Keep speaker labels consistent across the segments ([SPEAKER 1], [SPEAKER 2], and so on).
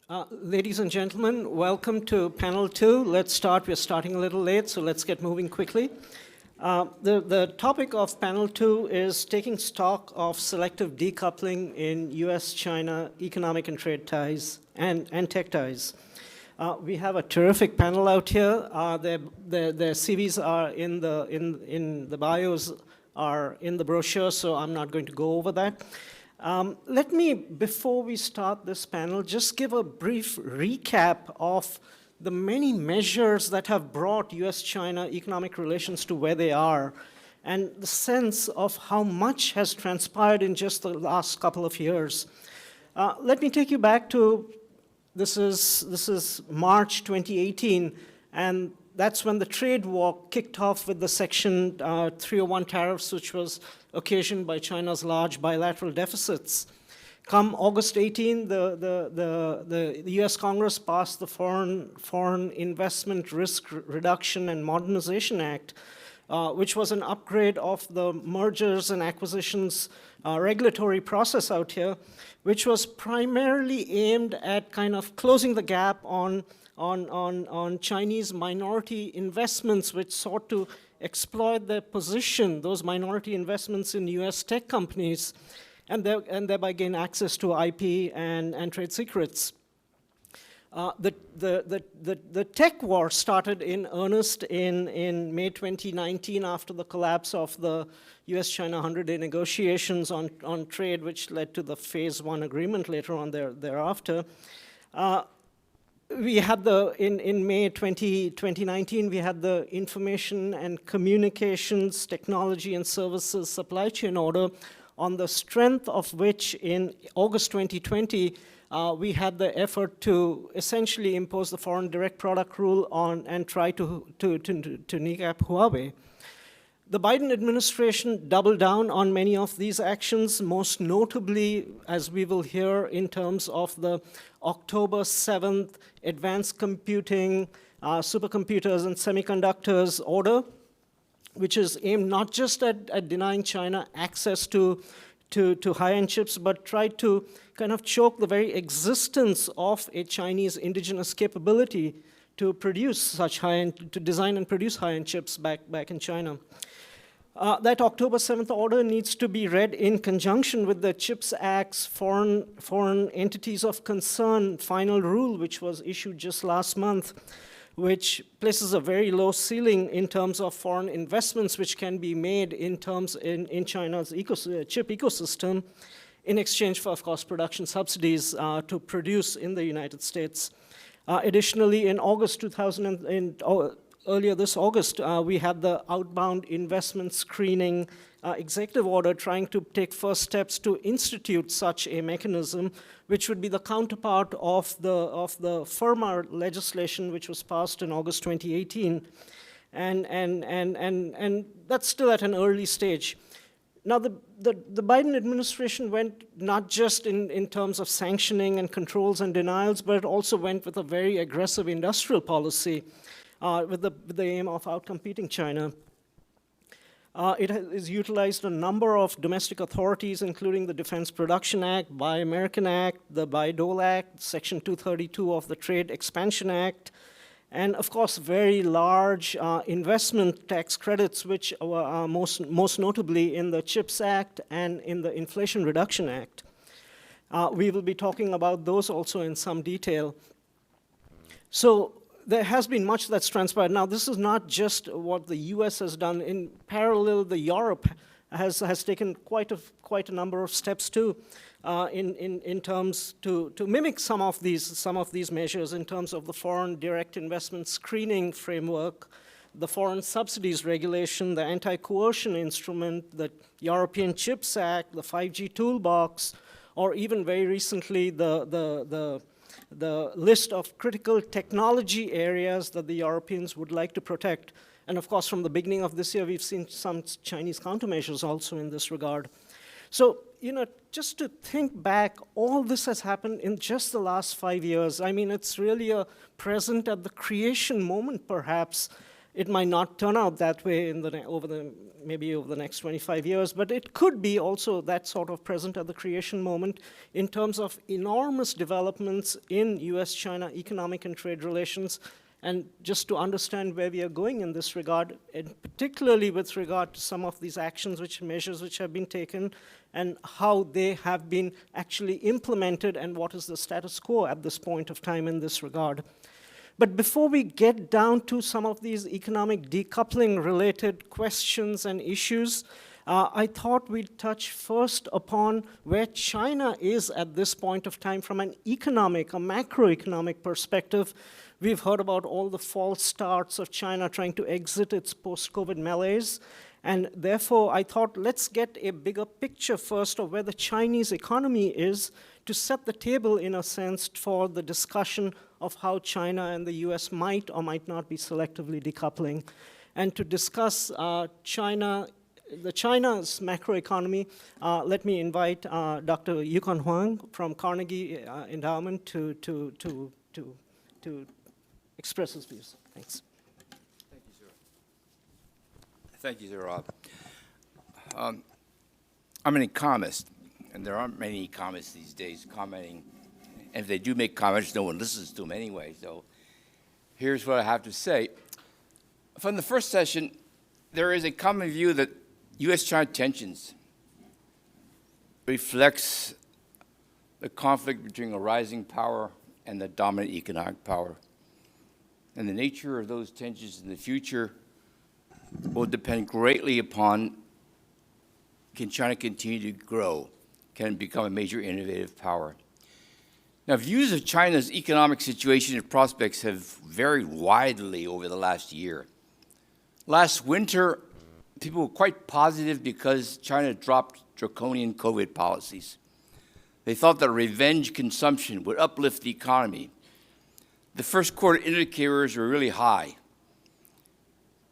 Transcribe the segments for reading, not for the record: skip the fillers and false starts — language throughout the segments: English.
[SPEAKER 1] Ladies and gentlemen, welcome to panel 2. Let's start. We're starting a little late, so let's get moving quickly. The topic of panel 2 is taking stock of selective decoupling in U.S. China economic and trade ties and tech ties. We have a terrific panel out here. Their CVs are in the bios are in the brochure, so I'm not going to go over that. Let me, before we start this panel, just give a brief recap of the many measures that have brought U.S.-China economic relations to where they are, and the sense of how much has transpired in just the last couple of years. Let me take you back to, this is March 2018, and that's when the trade war kicked off with the Section 301 tariffs, which was occasioned by China's large bilateral deficits. Come August 18, the U.S. Congress passed the Foreign Investment Risk Reduction and Modernization Act, which was an upgrade of the mergers and acquisitions regulatory process out here, which was primarily aimed at kind of closing the gap on Chinese minority investments, which sought to exploit their position, those minority investments in U.S. tech companies, and thereby gain access to IP and trade secrets. The tech war started in earnest in May 2019 after the collapse of the U.S.-China 100-day negotiations on trade, which led to the Phase 1 agreement later on thereafter. We had in May 2019, we had the Information and Communications Technology and Services Supply Chain Order, on the strength of which in August 2020, we had the effort to essentially impose the Foreign Direct Product Rule on and try to kneecap Huawei. The Biden administration doubled down on many of these actions, most notably, as we will hear, in terms of the October 7th Advanced Computing, Supercomputers and Semiconductors Order, which is aimed not just at denying China access to high-end chips, but tried to kind of choke the very existence of a Chinese indigenous capability to produce such high-end, to design and produce high-end chips back in China. That October 7th order needs to be read in conjunction with the CHIPS Act's foreign entities of concern final rule, which was issued just last month, which places a very low ceiling in terms of foreign investments which can be made in China's chip ecosystem in exchange for, of course, production subsidies to produce in the United States. Additionally, in August earlier this August, we had the outbound investment screening executive order trying to take first steps to institute such a mechanism, which would be the counterpart of the FIRMA legislation, which was passed in August 2018. And that's still at an early stage. Now, the Biden administration went not just in terms of sanctioning and controls and denials, but it also went with a very aggressive industrial policy with the aim of outcompeting China. It has utilized a number of domestic authorities, including the Defense Production Act, Buy American Act, the Buy-Dole Act, Section 232 of the Trade Expansion Act, and of course very large investment tax credits, which are most notably in the CHIPS Act and in the Inflation Reduction Act. We will be talking about those also in some detail. So there has been much that's transpired. Now, this is not just what the US has done. In parallel, Europe has taken quite a number of steps too, in terms to mimic some of these measures in terms of the foreign direct investment screening framework, the foreign subsidies regulation, the anti-coercion instrument, the European Chips Act, the 5G toolbox, or even very recently the list of critical technology areas that the Europeans would like to protect. And of course, from the beginning of this year, we've seen some Chinese countermeasures also in this regard. So, just to think back, all this has happened in just the last 5 years. I mean, it's really a present at the creation moment, perhaps, It might not turn out that way maybe over the next 25 years, but it could be also that sort of present at the creation moment in terms of enormous developments in U.S.-China economic and trade relations. And just to understand where we are going in this regard, and particularly with regard to some of these measures which have been taken, and how they have been actually implemented, and what is the status quo at this point of time in this regard. But before we get down to some of these economic decoupling related questions and issues, I thought we'd touch first upon where China is at this point of time from an economic, a macroeconomic perspective. We've heard about all the false starts of China trying to exit its post-COVID malaise. And therefore, I thought, let's get a bigger picture first of where the Chinese economy is to set the table, in a sense, for the discussion of how China and the US might or might not be selectively decoupling. And to discuss China's macroeconomy, let me invite Dr. Yukon Huang from Carnegie Endowment to express his views. Thanks.
[SPEAKER 2] Thank you, Sourabh. I'm an economist, and there aren't many economists these days commenting. And if they do make comments, no one listens to them anyway. So here's what I have to say. From the first session, there is a common view that U.S.-China tensions reflects the conflict between a rising power and the dominant economic power. And the nature of those tensions in the future will depend greatly upon, can China continue to grow? Can it become a major innovative power? Now, views of China's economic situation and prospects have varied widely over the last year. Last winter, people were quite positive because China dropped draconian COVID policies. They thought that revenge consumption would uplift the economy. The first quarter indicators were really high.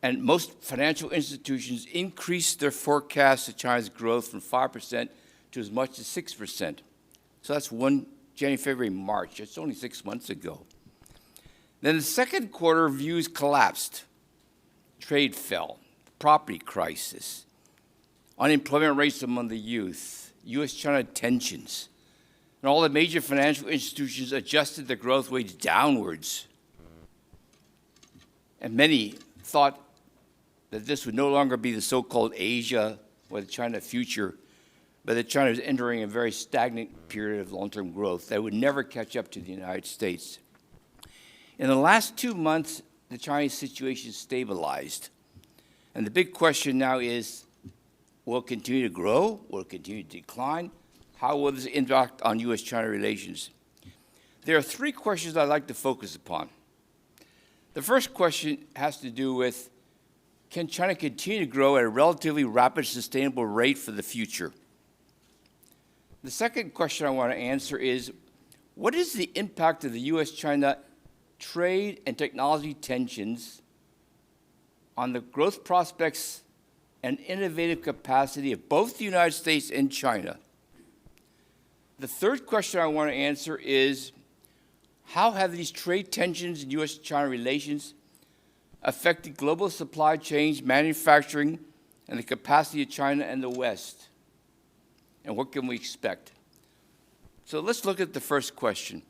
[SPEAKER 2] And most financial institutions increased their forecast of China's growth from 5% to as much as 6%. So that's January, February, March. It's only 6 months ago. Then the second quarter views collapsed. Trade fell, property crisis, unemployment rates among the youth, U.S.-China tensions, and all the major financial institutions adjusted their growth rates downwards. And many thought that this would no longer be the so-called Asia or the China future, but that China is entering a very stagnant period of long-term growth that would never catch up to the United States. In the last 2 months, the Chinese situation stabilized. And the big question now is, will it continue to grow? Will it continue to decline? How will this impact on U.S.-China relations? There are 3 questions I'd like to focus upon. The first question has to do with, can China continue to grow at a relatively rapid, sustainable rate for the future? The second question I want to answer is, what is the impact of the U.S.-China trade and technology tensions on the growth prospects and innovative capacity of both the United States and China? The third question I want to answer is, how have these trade tensions in U.S.-China relations affected global supply chains, manufacturing, and the capacity of China and the West? And what can we expect? So let's look at the first question.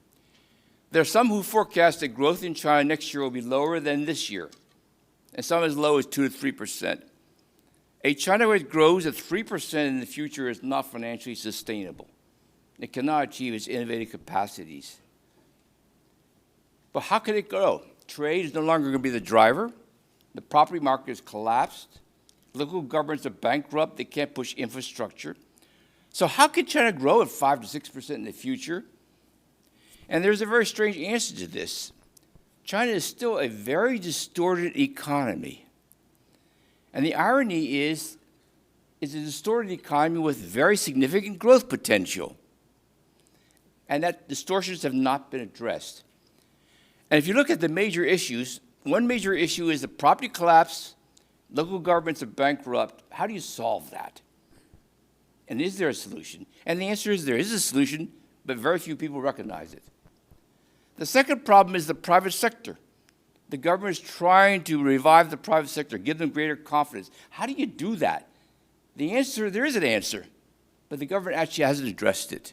[SPEAKER 2] There are some who forecast that growth in China next year will be lower than this year, and some as low as 2 to 3%. A China which grows at 3% in the future is not financially sustainable. It cannot achieve its innovative capacities. But how can it grow? Trade is no longer going to be the driver. The property market has collapsed. Local governments are bankrupt. They can't push infrastructure. So how can China grow at 5 to 6% in the future? And there's a very strange answer to this. China is still a very distorted economy. And the irony is, it's a distorted economy with very significant growth potential. And that distortions have not been addressed. And if you look at the major issues, one major issue is the property collapse, local governments are bankrupt. How do you solve that? And is there a solution? And the answer is there is a solution, but very few people recognize it. The second problem is the private sector. The government is trying to revive the private sector, give them greater confidence. How do you do that? The answer, there is an answer, but the government actually hasn't addressed it.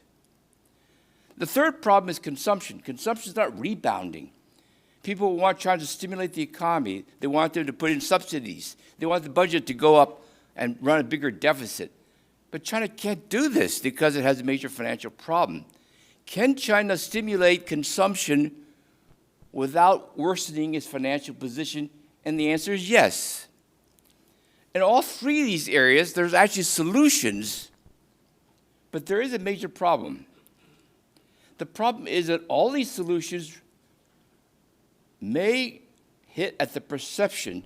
[SPEAKER 2] The third problem is consumption. Consumption is not rebounding. People want China to stimulate the economy. They want them to put in subsidies. They want the budget to go up and run a bigger deficit. But China can't do this because it has a major financial problem. Can China stimulate consumption without worsening its financial position? And the answer is yes. In all three of these areas, there's actually solutions, but there is a major problem. The problem is that all these solutions may hit at the perception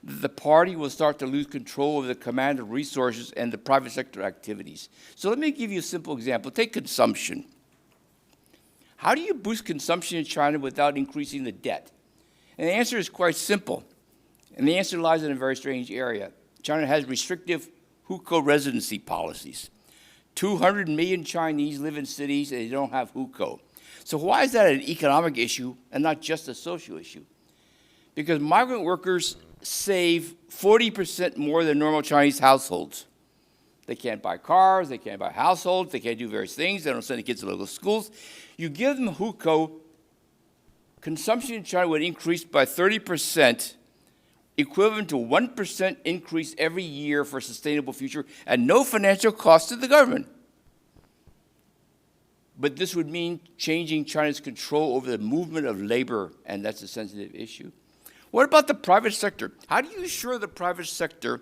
[SPEAKER 2] that the party will start to lose control over the command of resources and the private sector activities. So let me give you a simple example. Take consumption. How do you boost consumption in China without increasing the debt? And the answer is quite simple. And the answer lies in a very strange area. China has restrictive hukou residency policies. 200 million Chinese live in cities and they don't have hukou. So why is that an economic issue and not just a social issue? Because migrant workers save 40% more than normal Chinese households. They can't buy cars, they can't buy households, they can't do various things, they don't send the kids to local schools. You give them hukou, consumption in China would increase by 30%, equivalent to 1% increase every year for a sustainable future, and no financial cost to the government. But this would mean changing China's control over the movement of labor, and that's a sensitive issue. What about the private sector? How do you assure the private sector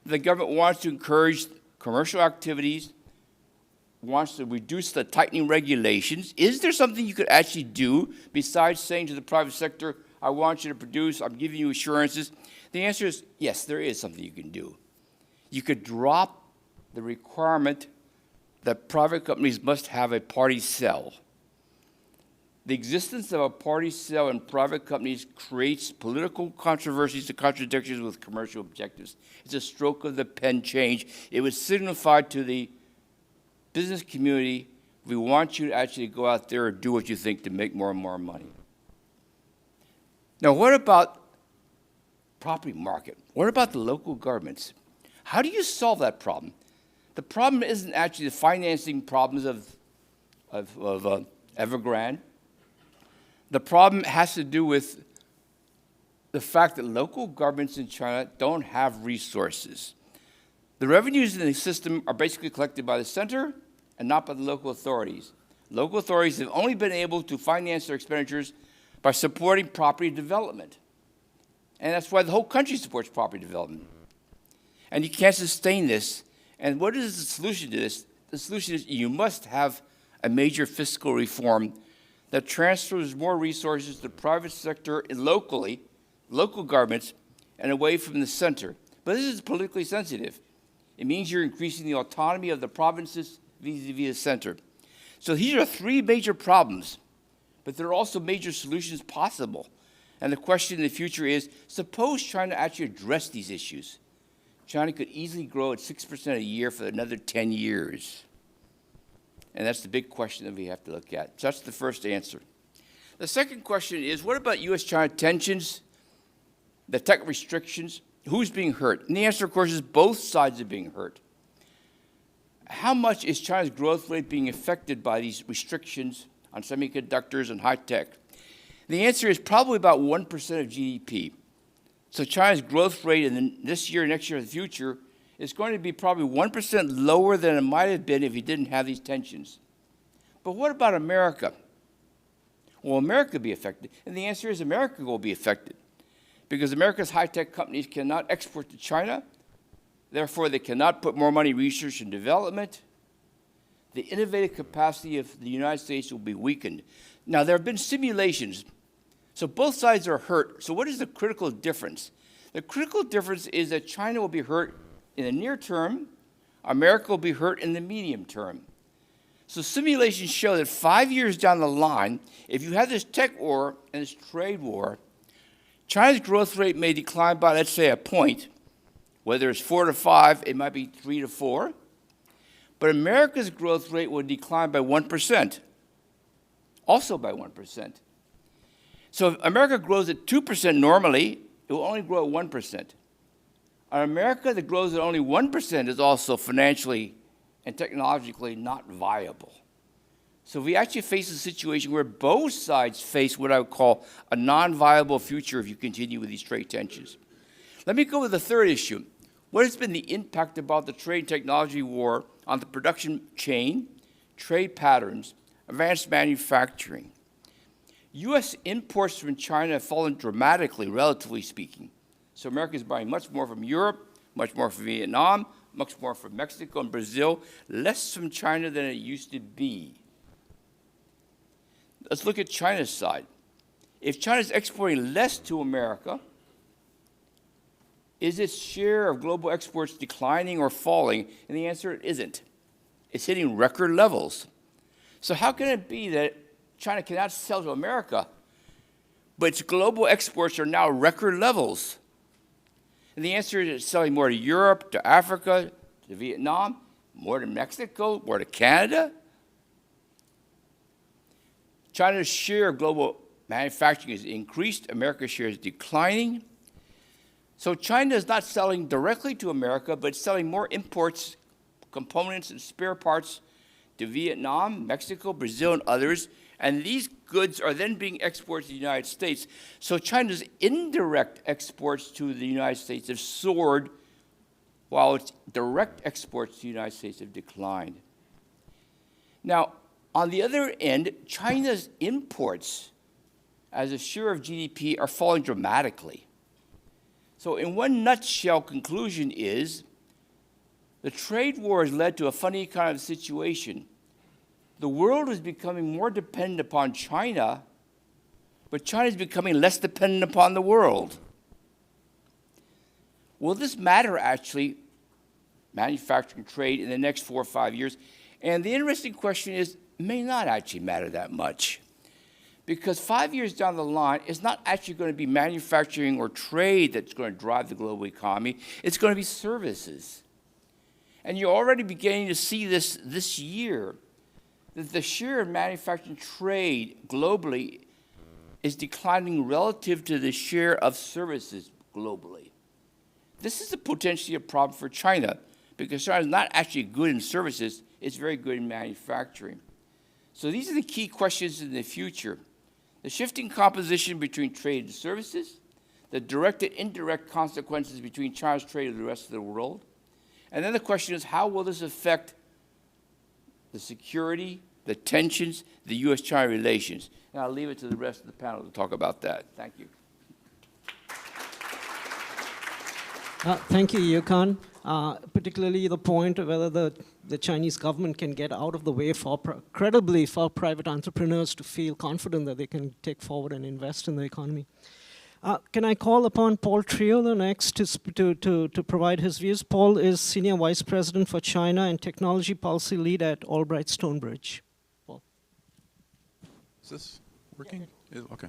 [SPEAKER 2] the government wants to encourage commercial activities, wants to reduce the tightening regulations? Is there something you could actually do besides saying to the private sector, I want you to produce, I'm giving you assurances? The answer is yes, there is something you can do. You could drop the requirement that private companies must have a party cell. The existence of a party cell in private companies creates political controversies and contradictions with commercial objectives. It's a stroke of the pen change. It would signify to the business community, we want you to actually go out there and do what you think to make more and more money. Now, what about property market? What about the local governments? How do you solve that problem? The problem isn't actually the financing problems of Evergrande. The problem has to do with the fact that local governments in China don't have resources. The revenues in the system are basically collected by the center and not by the local authorities. Local authorities have only been able to finance their expenditures by supporting property development. And that's why the whole country supports property development. And you can't sustain this. And what is the solution to this? The solution is you must have a major fiscal reform that transfers more resources to the private sector and locally, local governments, and away from the center. But this is politically sensitive. It means you're increasing the autonomy of the provinces vis-a-vis the center. So these are three major problems, but there are also major solutions possible. And the question in the future is, suppose China actually addressed these issues. China could easily grow at 6% a year for another 10 years. And that's the big question that we have to look at. So that's the first answer. The second question is, what about U.S. China tensions, the tech restrictions? Who's being hurt? And the answer, of course, is both sides are being hurt. How much is China's growth rate being affected by these restrictions on semiconductors and high tech? The answer is probably about 1% of GDP. So China's growth rate in this year, next year, and the future is going to be probably 1% lower than it might have been if you didn't have these tensions. But what about America? Will America be affected? And the answer is America will be affected because America's high-tech companies cannot export to China. Therefore, they cannot put more money in research and development. The innovative capacity of the United States will be weakened. Now, there have been simulations. So both sides are hurt. So what is the critical difference? The critical difference is that China will be hurt in the near term. America will be hurt in the medium term. So simulations show that 5 years down the line, if you have this tech war and this trade war, China's growth rate may decline by, let's say, a point. Whether it's 4 to 5, it might be 3 to 4. But America's growth rate will decline by 1%, also by 1%. So if America grows at 2% normally, it will only grow at 1%. An America that grows at only 1% is also financially and technologically not viable. So we actually face a situation where both sides face what I would call a non-viable future if you continue with these trade tensions. Let me go with the third issue. What has been the impact about the trade and technology war on the production chain, trade patterns, advanced manufacturing? U.S. imports from China have fallen dramatically, relatively speaking. So America is buying much more from Europe, much more from Vietnam, much more from Mexico and Brazil, less from China than it used to be. Let's look at China's side. If China's exporting less to America, is its share of global exports declining or falling? And the answer, it isn't. It's hitting record levels. So how can it be that China cannot sell to America, but its global exports are now record levels? And the answer is it's selling more to Europe, to Africa, to Vietnam, more to Mexico, more to Canada. China's share of global manufacturing has increased. America's share is declining. So China is not selling directly to America, but selling more imports, components, and spare parts to Vietnam, Mexico, Brazil, and others. And these goods are then being exported to the United States. So China's indirect exports to the United States have soared, while its direct exports to the United States have declined. Now, on the other end, China's imports as a share of GDP are falling dramatically. So in one nutshell, conclusion is the trade war has led to a funny kind of situation. The world is becoming more dependent upon China, but China is becoming less dependent upon the world. Will this matter, actually, manufacturing trade in the next 4 or 5 years? And the interesting question is, it may not actually matter that much. Because 5 years down the line, it's not actually going to be manufacturing or trade that's going to drive the global economy. It's going to be services. And you're already beginning to see this year, that the share of manufacturing trade globally is declining relative to the share of services globally. This is potentially a problem for China, because China is not actually good in services, it's very good in manufacturing. So these are the key questions in the future. The shifting composition between trade and services, the direct and indirect consequences between China's trade and the rest of the world. And then the question is, how will this affect the security, the tensions, the U.S. China relations? And I'll leave it to the rest of the panel to talk about that. Thank you.
[SPEAKER 1] Thank you, Yukon. Particularly the point of whether the Chinese government can get out of the way credibly for private entrepreneurs to feel confident that they can take forward and invest in the economy. Can I call upon Paul Triolo next to provide his views? Paul is Senior Vice President for China and Technology Policy Lead at Albright Stonebridge. Paul.
[SPEAKER 3] Is this working? Yeah. Okay.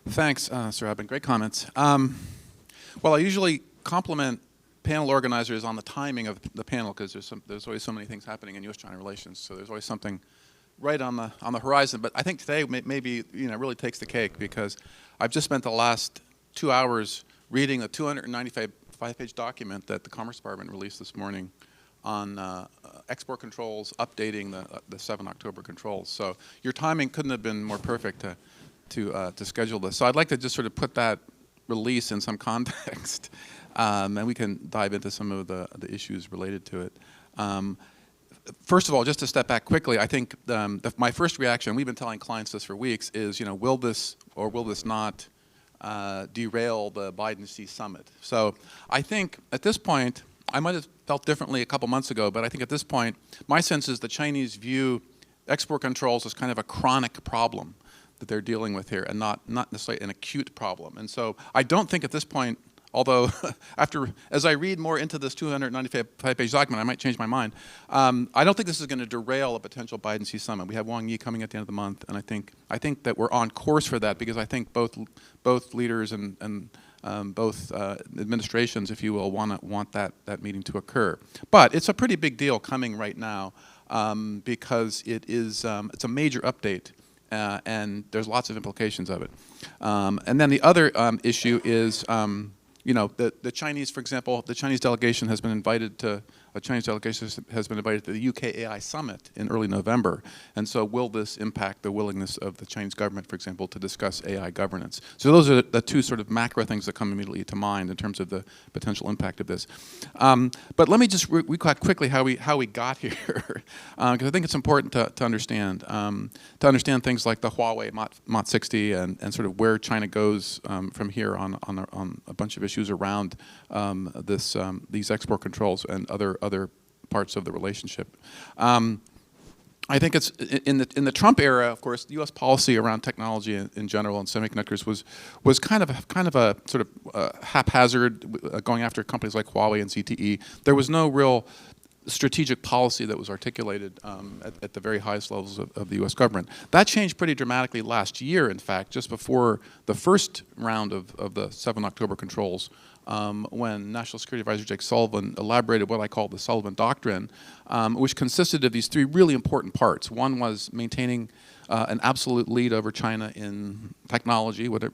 [SPEAKER 3] Thanks, Sourabh, great comments. Well, I usually compliment panel organizers on the timing of the panel, because there's always so many things happening in U.S. China relations, so there's always something right on the horizon. But I think today maybe really takes the cake, because I've just spent the last 2 hours reading a 295-page document that the Commerce Department released this morning on export controls, updating the 7 October controls. So your timing couldn't have been more perfect to schedule this. So I'd like to just sort of put that release in some context, and we can dive into some of the issues related to it. First of all, just to step back quickly, I think my first reaction, we've been telling clients this for weeks, is will this or will this not derail the Biden-Xi summit? So I think at this point, I might have felt differently a couple months ago, but I think at this point, my sense is the Chinese view export controls as kind of a chronic problem that they're dealing with here, and not necessarily an acute problem. And so I don't think at this point, although as I read more into this 295-page document, I might change my mind. I don't think this is going to derail a potential Biden-Xi summit. We have Wang Yi coming at the end of the month, and I think that we're on course for that, because I think both leaders and both administrations, if you will, want that meeting to occur. But it's a pretty big deal coming right now, because it's a major update. and there's lots of implications of it. And then the other issue is, the Chinese, for example, the Chinese delegation has been invited to the UK AI Summit in early November. And so will this impact the willingness of the Chinese government, for example, to discuss AI governance? So those are the two sort of macro things that come immediately to mind in terms of the potential impact of this. But let me just recap quickly how we got here, because I think it's important to understand things like the Huawei Mach 60 and sort of where China goes from here on a bunch of issues around these export controls and other parts of the relationship. I think it's in the Trump era, of course, U.S. policy around technology in general and semiconductors was kind of a sort of haphazard, going after companies like Huawei and ZTE. There was no real strategic policy that was articulated at the very highest levels of the U.S. government. That changed pretty dramatically last year, in fact, just before the first round of the 7 October controls, when National Security Advisor Jake Sullivan elaborated what I call the Sullivan Doctrine, which consisted of these 3 really important parts. One was maintaining an absolute lead over China in technology, whatever,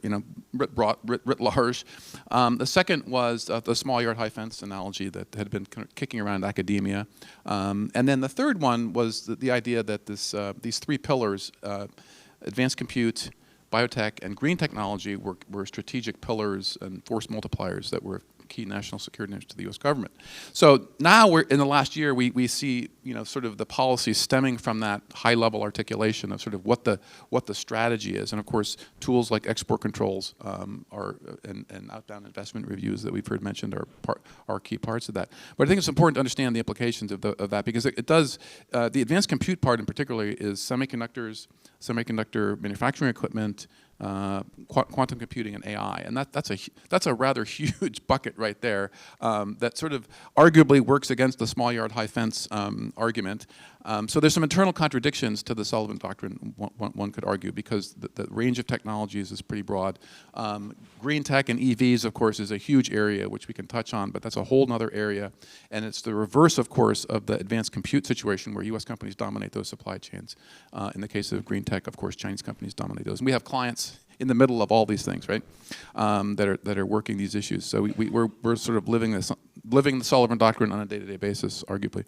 [SPEAKER 3] writ large. The second was the small yard, high fence analogy that had been kind of kicking around academia. And then the third one was the idea that these 3 pillars, advanced compute, biotech, and green technology were strategic pillars and force multipliers that were key national security interests to the U.S. government. So now in the last year, we see sort of the policy stemming from that high-level articulation of sort of what the strategy is, and of course tools like export controls and outbound investment reviews that we've heard mentioned are key parts of that. But I think it's important to understand the implications of that, because it does the advanced compute part in particular is semiconductors, semiconductor manufacturing equipment, quantum computing, and AI, and that's a rather huge bucket right there that sort of arguably works against the small yard, high fence argument. So there's some internal contradictions to the Sullivan Doctrine, one could argue, because the range of technologies is pretty broad. Green tech and EVs, of course, is a huge area which we can touch on, but that's a whole other area, and it's the reverse, of course, of the advanced compute situation where U.S. companies dominate those supply chains. In the case of green tech, of course, Chinese companies dominate those, and we have clients in the middle of all these things, right? That are working these issues. So we're sort of living the Sullivan Doctrine on a day-to-day basis, arguably.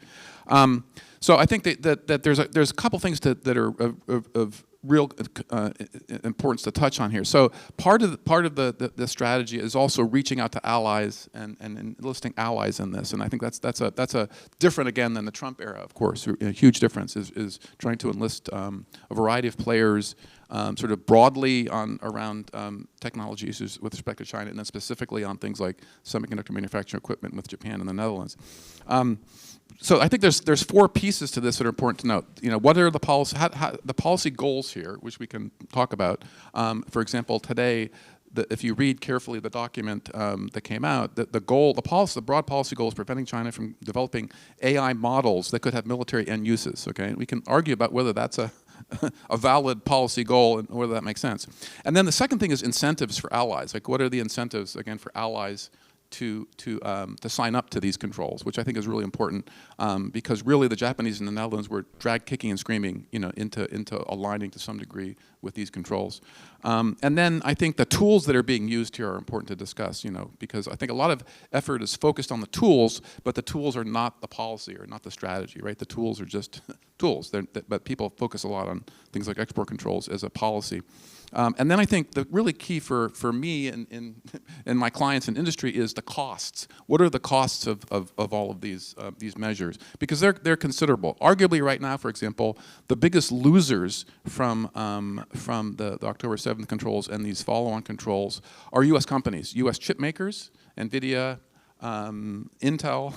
[SPEAKER 3] So I think that there's a couple things that are of real importance to touch on here. So part of the strategy is also reaching out to allies and enlisting allies in this, and I think that's a different again than the Trump era, of course. A huge difference is trying to enlist a variety of players, sort of broadly around technology issues with respect to China, and then specifically on things like semiconductor manufacturing equipment with Japan and the Netherlands. So I think there's 4 pieces to this that are important to note. What are the policy goals here, which we can talk about. For example, today, if you read carefully the document that came out, the broad policy goal is preventing China from developing AI models that could have military end uses. Okay, we can argue about whether that's a valid policy goal and whether that makes sense. And then the second thing is incentives for allies. Like, what are the incentives again for allies to sign up to these controls, which I think is really important, because really the Japanese and the Netherlands were dragged kicking and screaming, into aligning to some degree with these controls. And then I think the tools that are being used here are important to discuss, because I think a lot of effort is focused on the tools, but the tools are not the policy or not the strategy, right? The tools are just tools, but people focus a lot on things like export controls as a policy. And then I think the really key for me and my clients in industry is the costs. What are the costs of all of these measures? Because they're considerable. Arguably right now, for example, the biggest losers from the October 7th controls and these follow-on controls are U.S. companies, U.S. chip makers, NVIDIA, Intel,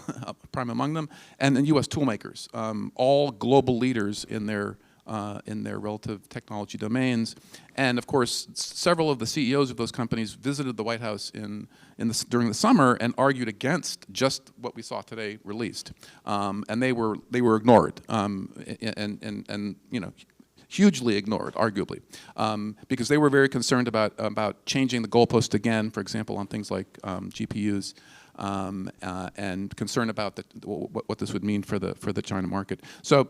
[SPEAKER 3] prime among them, and then U.S. tool makers, all global leaders in their relative technology domains. And of course, several of the CEOs of those companies visited the White House during the summer and argued against just what we saw today released. And they were ignored, and hugely ignored, arguably, because they were very concerned about changing the goalpost again, for example, on things like GPUs. And concerned about what this would mean for the China market. So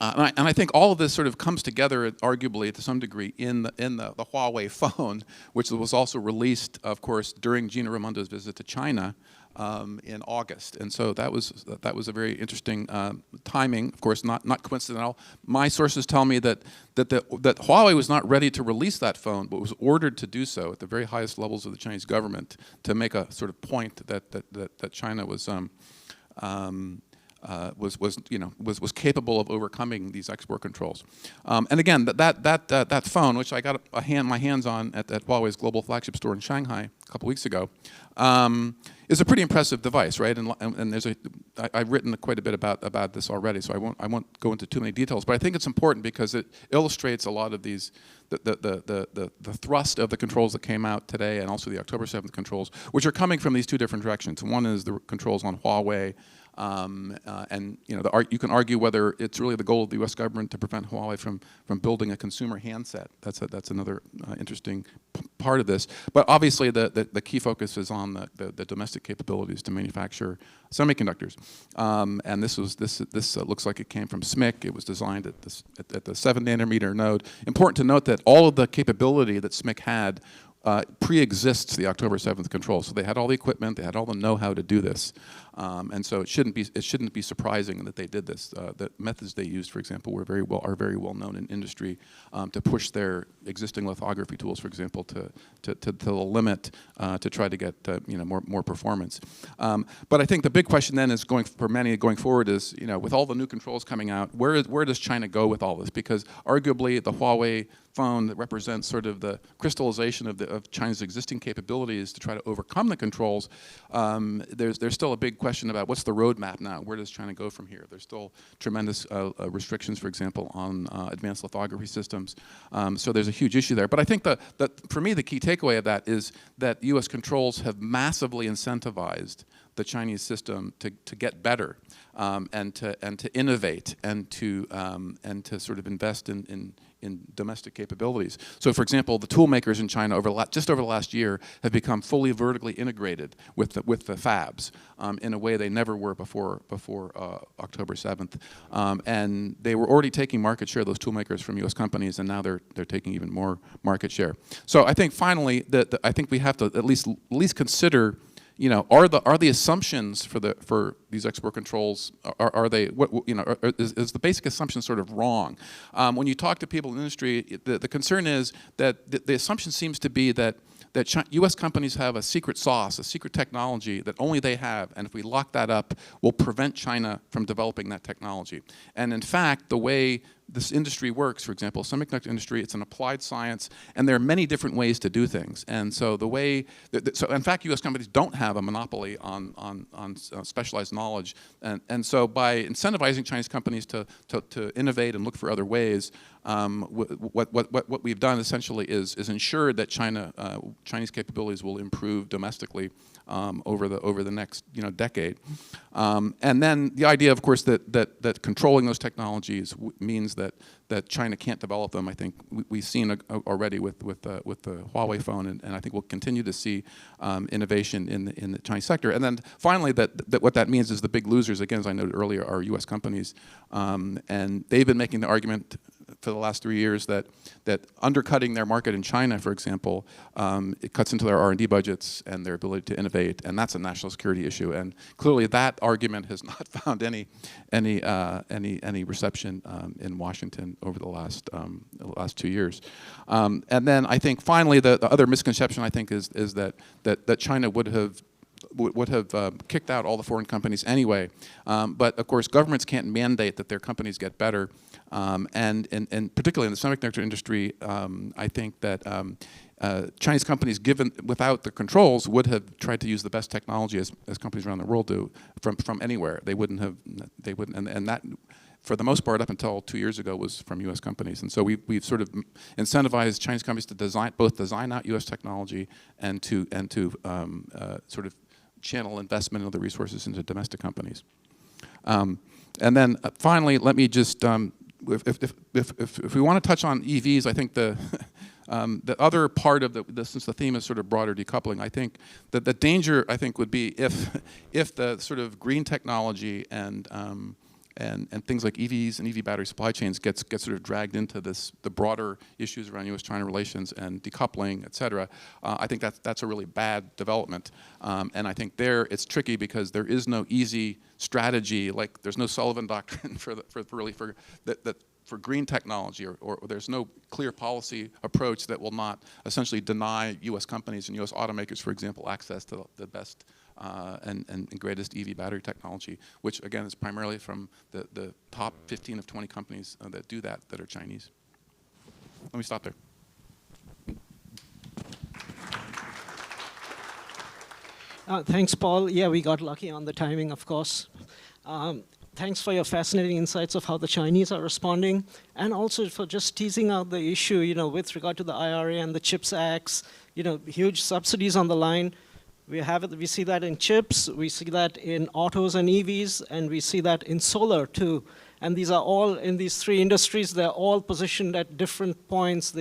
[SPEAKER 3] And I think all of this sort of comes together, arguably to some degree, in the Huawei phone, which was also released, of course, during Gina Raimondo's visit to China in August. And so that was a very interesting timing. Of course, not coincidental. My sources tell me that Huawei was not ready to release that phone, but was ordered to do so at the very highest levels of the Chinese government to make a sort of point that China was capable of overcoming these export controls. And again, that phone, which I got my hands on at Huawei's global flagship store in Shanghai a couple weeks ago, is a pretty impressive device, right? And I've written quite a bit about this already, so I won't go into too many details. But I think it's important because it illustrates a lot of these the thrust of the controls that came out today, and also the October 7th controls, which are coming from these two different directions. One is the controls on Huawei. And you can argue whether it's really the goal of the U.S. government to prevent Huawei from building a consumer handset. That's another interesting part of this. But obviously, the key focus is on the domestic capabilities to manufacture semiconductors. And this looks like it came from SMIC. It was designed at the 7-nanometer node. Important to note that all of the capability that SMIC had pre-exists the October 7th control. So they had all the equipment, they had all the know-how to do this, and so it shouldn't be surprising that they did this. The methods they used, for example, are very well known in industry to push their existing lithography tools, for example, to the limit to try to get more performance. But I think the big question then is going forward is with all the new controls coming out, where does China go with all this? Because arguably the Huawei phone that represents sort of the crystallization of China's existing capabilities to try to overcome the controls. There's still a big question about what's the roadmap now. Where does China go from here? There's still tremendous restrictions, for example, on advanced lithography systems. So there's a huge issue there. But I think that for me the key takeaway of that is that U.S. controls have massively incentivized the Chinese system to get better and to innovate and to sort of invest in domestic capabilities. So, for example, the tool makers in China just over the last year have become fully vertically integrated with the fabs in a way they never were before October 7th. And they were already taking market share, those tool makers, from U.S. companies, and now they're taking even more market share. So I think finally I think we have to at least consider. Are the assumptions for these export controls are they is the basic assumption sort of wrong? When you talk to people in the industry, the concern is that the assumption seems to be that U.S. companies have a secret sauce, a secret technology that only they have, and if we lock that up, will prevent China from developing that technology. And in fact, the way this industry works, for example, semiconductor industry, it's an applied science, and there are many different ways to do things. And so so in fact, U.S. companies don't have a monopoly on specialized knowledge. And so by incentivizing Chinese companies to innovate and look for other ways, what we've done essentially is ensure that Chinese capabilities will improve domestically over the next decade. And then the idea, of course, that controlling those technologies means that China can't develop them. I think we've seen already with the Huawei phone, and I think we'll continue to see innovation in the Chinese sector. And then finally, that what that means is the big losers, again, as I noted earlier, are U.S. companies, and they've been making the argument for the last 3 years that undercutting their market in China, for example, it cuts into their R&D budgets and their ability to innovate, and that's a national security issue. And clearly, that argument has not found any reception in Washington over the last 2 years. And then I think finally, the other misconception I think is that China would have kicked out all the foreign companies anyway. But of course, governments can't mandate that their companies get better. And particularly in the semiconductor industry, I think that Chinese companies, without the controls, would have tried to use the best technology as companies around the world do from anywhere. They wouldn't, and that, for the most part, up until 2 years ago, was from U.S. companies. And so we've sort of incentivized Chinese companies to both design out U.S. technology and to sort of channel investment and other resources into domestic companies. And then finally, let me just, if we want to touch on EVs, I think the other part of since the theme is sort of broader decoupling, I think that the danger, I think, would be if the sort of green technology and and things like EVs and EV battery supply chains get sort of dragged into the broader issues around U.S. China relations and decoupling, et cetera. I think that's a really bad development. And I think there it's tricky because there is no easy strategy, like there's no Sullivan doctrine for green technology, or there's no clear policy approach that will not essentially deny U.S. companies and U.S. automakers, for example, access to the best and greatest EV battery technology, which again is primarily from the top 15 of 20 companies that do that are Chinese. Let me stop there.
[SPEAKER 1] Thanks, Paul. Yeah, we got lucky on the timing, of course. Thanks for your fascinating insights of how the Chinese are responding, and also for just teasing out the issue, with regard to the IRA and the CHIPS Acts, huge subsidies on the line. We see that in chips, we see that in autos and EVs, and we see that in solar too. And these are all, in these three industries, they're all positioned at different points.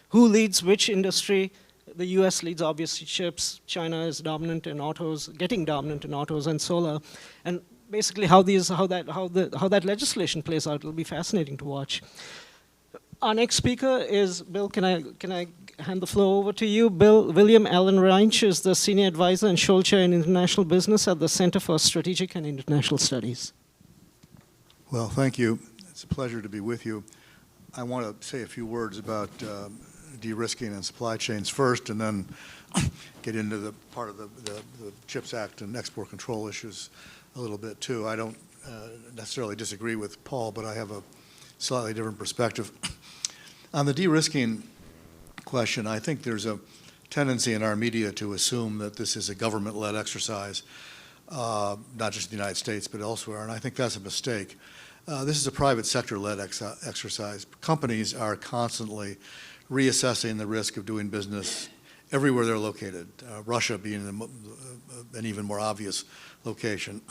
[SPEAKER 1] Who leads which industry? The US leads obviously chips, China is dominant in autos, getting dominant in autos and solar. And basically how that legislation plays out will be fascinating to watch. Our next speaker is Bill. Can I hand the floor over to you? William Allen Reinsch is the Senior Advisor and Scholl Chair in International Business at the Center for Strategic and International Studies.
[SPEAKER 4] Well, thank you. It's a pleasure to be with you. I want to say a few words about de-risking and supply chains first, and then get into the part of the CHIPS Act and export control issues a little bit too. I don't necessarily disagree with Paul, but I have a slightly different perspective. On the de-risking question, I think there's a tendency in our media to assume that this is a government-led exercise, not just in the United States, but elsewhere, and I think that's a mistake. This is a private sector-led exercise. Companies are constantly reassessing the risk of doing business everywhere they're located, Russia being an even more obvious location.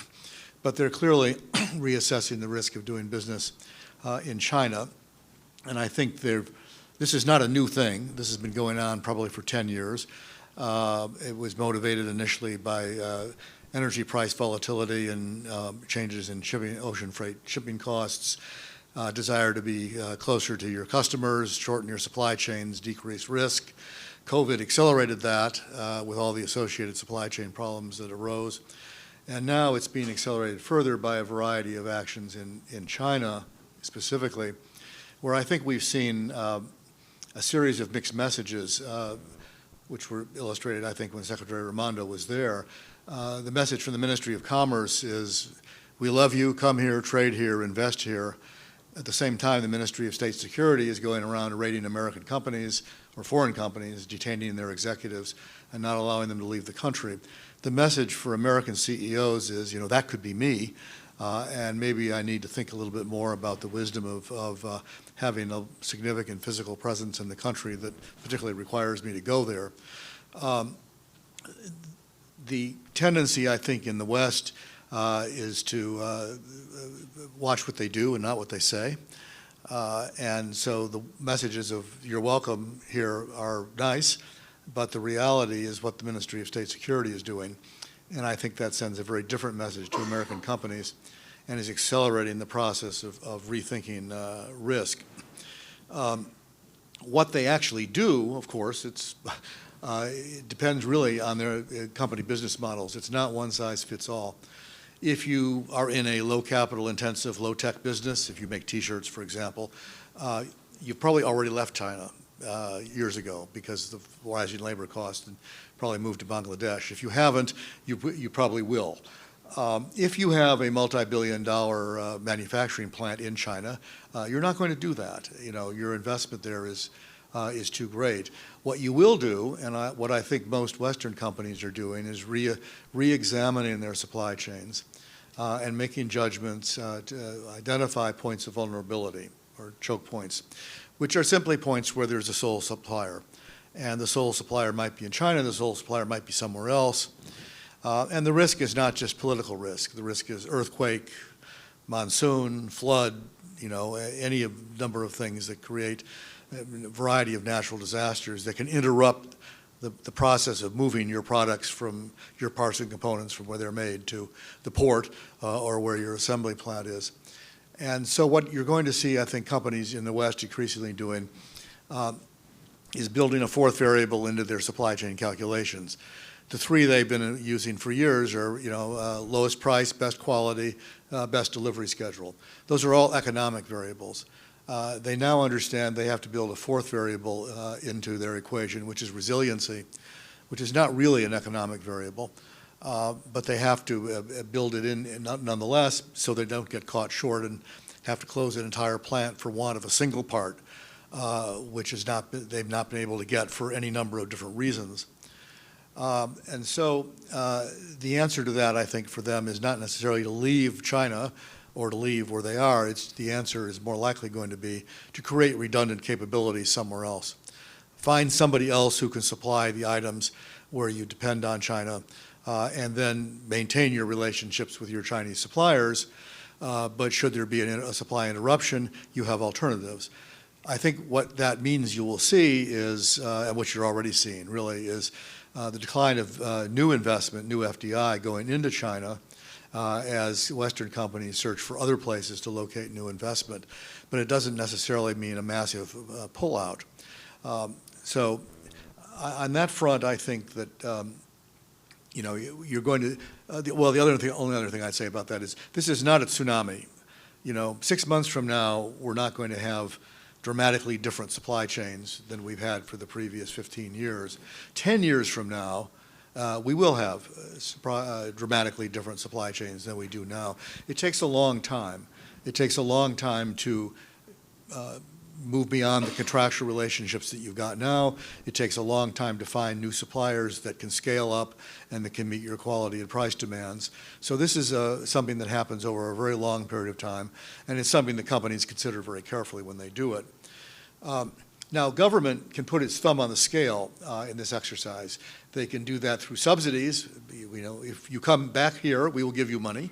[SPEAKER 4] But they're clearly reassessing the risk of doing business in China, and I think this is not a new thing. This has been going on probably for 10 years. It was motivated initially by energy price volatility and changes in ocean freight shipping costs, desire to be closer to your customers, shorten your supply chains, decrease risk. COVID accelerated that with all the associated supply chain problems that arose. And now it's being accelerated further by a variety of actions in China specifically, where I think we've seen a series of mixed messages, which were illustrated, I think, when Secretary Raimondo was there. The message from the Ministry of Commerce is, we love you, come here, trade here, invest here. At the same time, the Ministry of State Security is going around raiding American companies or foreign companies, detaining their executives and not allowing them to leave the country. The message for American CEOs is, that could be me, and maybe I need to think a little bit more about the wisdom of having a significant physical presence in the country that particularly requires me to go there. The tendency, I think, in the West is to watch what they do and not what they say. And so the messages of you're welcome here are nice, but the reality is what the Ministry of State Security is doing. And I think that sends a very different message to American companies and is accelerating the process of rethinking risk. What they actually do, of course, it depends really on their company business models. It's not one size fits all. If you are in a low capital intensive, low tech business, if you make t-shirts, for example, you've probably already left China years ago because of the rising labor costs and probably moved to Bangladesh. If you haven't, you probably will. If you have a multi-billion-dollar manufacturing plant in China, you're not going to do that. Your investment there is too great. What you will do, and what I think most Western companies are doing, is re-examining their supply chains and making judgments to identify points of vulnerability or choke points, which are simply points where there's a sole supplier. And the sole supplier might be in China, the sole supplier might be somewhere else. And the risk is not just political risk. The risk is earthquake, monsoon, flood, any number of things that create a variety of natural disasters that can interrupt the process of moving your products from your parts and components from where they're made to the port or where your assembly plant is. And so what you're going to see, I think, companies in the West increasingly doing is building a fourth variable into their supply chain calculations. The three they've been using for years are, lowest price, best quality, best delivery schedule. Those are all economic variables. They now understand they have to build a fourth variable into their equation, which is resiliency, which is not really an economic variable, but they have to build it in nonetheless so they don't get caught short and have to close an entire plant for want of a single part, which they've not been able to get for any number of different reasons. And so the answer to that, I think, for them is not necessarily to leave China or to leave where they are. The answer is more likely going to be to create redundant capabilities somewhere else. Find somebody else who can supply the items where you depend on China, and then maintain your relationships with your Chinese suppliers. But should there be a supply interruption, you have alternatives. I think what that means you will see is, and what you're already seeing really, is the decline of new investment, new FDI going into China as Western companies search for other places to locate new investment. But it doesn't necessarily mean a massive pullout. So on that front, I think that you're going to, the only other thing I'd say about that is this is not a tsunami. 6 months from now, we're not going to have dramatically different supply chains than we've had for the previous 15 years. 10 years from now, we will have dramatically different supply chains than we do now. It takes a long time. It takes a long time to move beyond the contractual relationships that you've got now. It takes a long time to find new suppliers that can scale up and that can meet your quality and price demands. So this is something that happens over a very long period of time, and it's something that companies consider very carefully when they do it. Now, government can put its thumb on the scale in this exercise. They can do that through subsidies. If you come back here, we will give you money.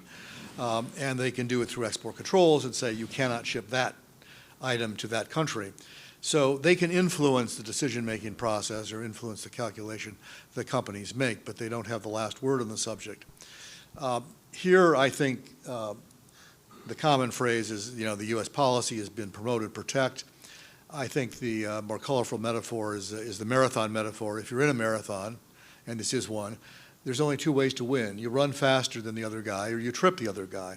[SPEAKER 4] And they can do it through export controls and say you cannot ship that item to that country. So they can influence the decision-making process or influence the calculation that companies make, but they don't have the last word on the subject. Here, I think the common phrase is, the U.S. policy has been promoted, protect. I think the more colorful metaphor is the marathon metaphor. If you're in a marathon, and this is one, there's only two ways to win. You run faster than the other guy, or you trip the other guy.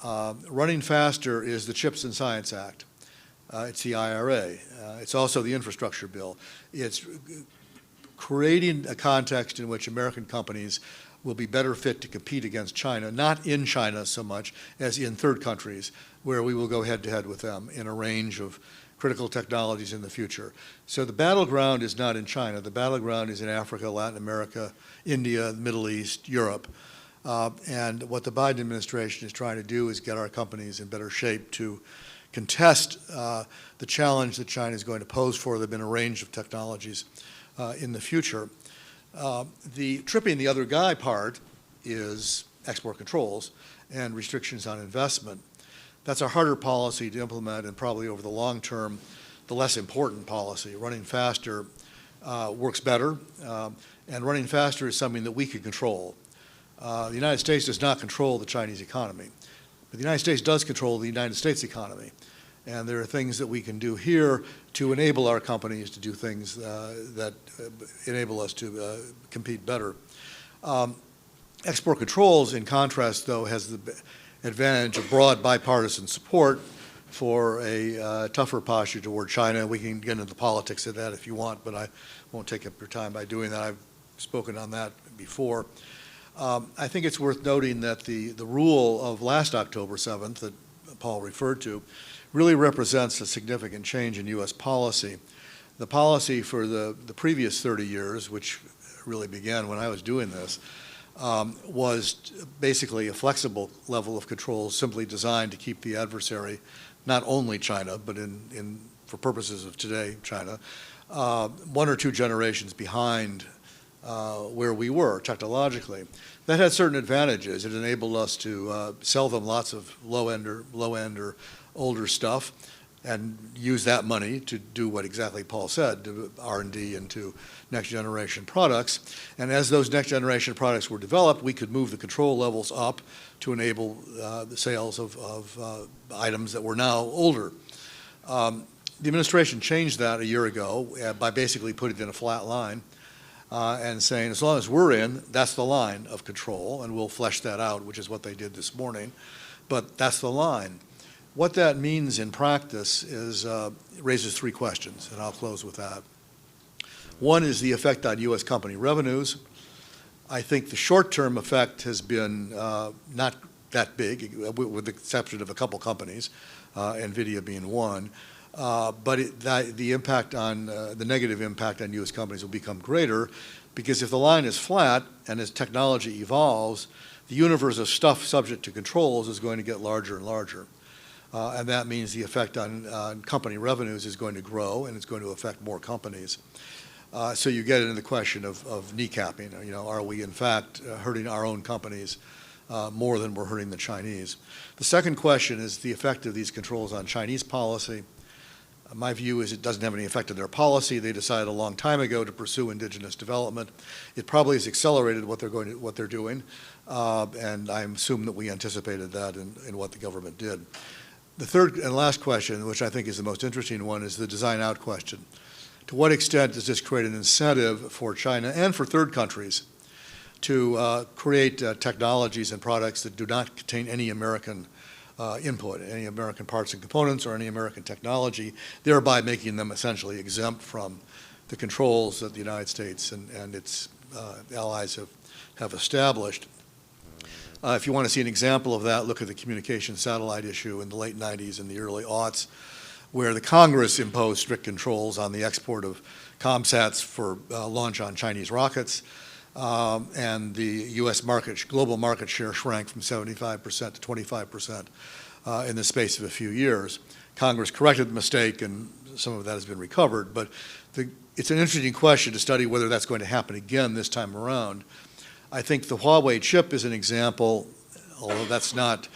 [SPEAKER 4] Running faster is the CHIPS and Science Act. It's the IRA. It's also the infrastructure bill. It's creating a context in which American companies will be better fit to compete against China, not in China so much as in third countries, where we will go head-to-head with them in a range of critical technologies in the future. So the battleground is not in China. The battleground is in Africa, Latin America, India, the Middle East, Europe. And what the Biden administration is trying to do is get our companies in better shape to contest the challenge that China is going to pose for them in a range of technologies in the future. The tripping the other guy part is export controls and restrictions on investment. That's a harder policy to implement and probably over the long term, the less important policy. Running faster works better, and running faster is something that we can control. The United States does not control the Chinese economy, but the United States does control the United States economy. And there are things that we can do here to enable our companies to do things that enable us to compete better. Export controls, in contrast, though, has the advantage of broad bipartisan support for a tougher posture toward China. We can get into the politics of that if you want, but I won't take up your time by doing that. I've spoken on that before. I think it's worth noting that the rule of last October 7th that Paul referred to really represents a significant change in U.S. policy. The policy for the previous 30 years, which really began when I was doing this, was basically a flexible level of control simply designed to keep the adversary, not only China, but for purposes of today, China, 1 or 2 generations behind where we were technologically. That had certain advantages. It enabled us to sell them lots of low-end or older stuff. and use that money to do what exactly Paul said, to R&D into next generation products. And as those next generation products were developed, we could move the control levels up to enable the sales of items that were now older. The administration changed that a year ago by basically putting it in a flat line and saying, as long as we're in, that's the line of control, and we'll flesh that out, which is what they did this morning. But that's the line. What that means in practice is raises three questions, and I'll close with that. One is the effect on U.S. company revenues. I think the short-term effect has been not that big, with the exception of a couple companies, NVIDIA being one. But the impact on the negative impact on U.S. companies will become greater, because if the line is flat and as technology evolves, the universe of stuff subject to controls is going to get larger and larger. And that means the effect on company revenues is going to grow, and it's going to affect more companies. So you get into the question of kneecapping. You know, are we in fact hurting our own companies more than we're hurting the Chinese? The second question is the effect of these controls on Chinese policy. My view is it doesn't have any effect on their policy. They decided a long time ago to pursue indigenous development. It probably has accelerated what they're doing, and I assume that we anticipated that in what the government did. The third and last question, which I think is the most interesting one, is the design out question. To what extent does this create an incentive for China and for third countries to create technologies and products that do not contain any American input, any American parts and components or any American technology, thereby making them essentially exempt from the controls that the United States and its allies have established? If you want to see an example of that, look at the communication satellite issue in the late 90s and the early aughts, where the Congress imposed strict controls on the export of ComSats for launch on Chinese rockets, and the U.S. global market share shrank from 75% to 25% in the space of a few years. Congress corrected the mistake, and some of that has been recovered, but it's an interesting question to study whether that's going to happen again this time around. I think the Huawei chip is an example, although that's not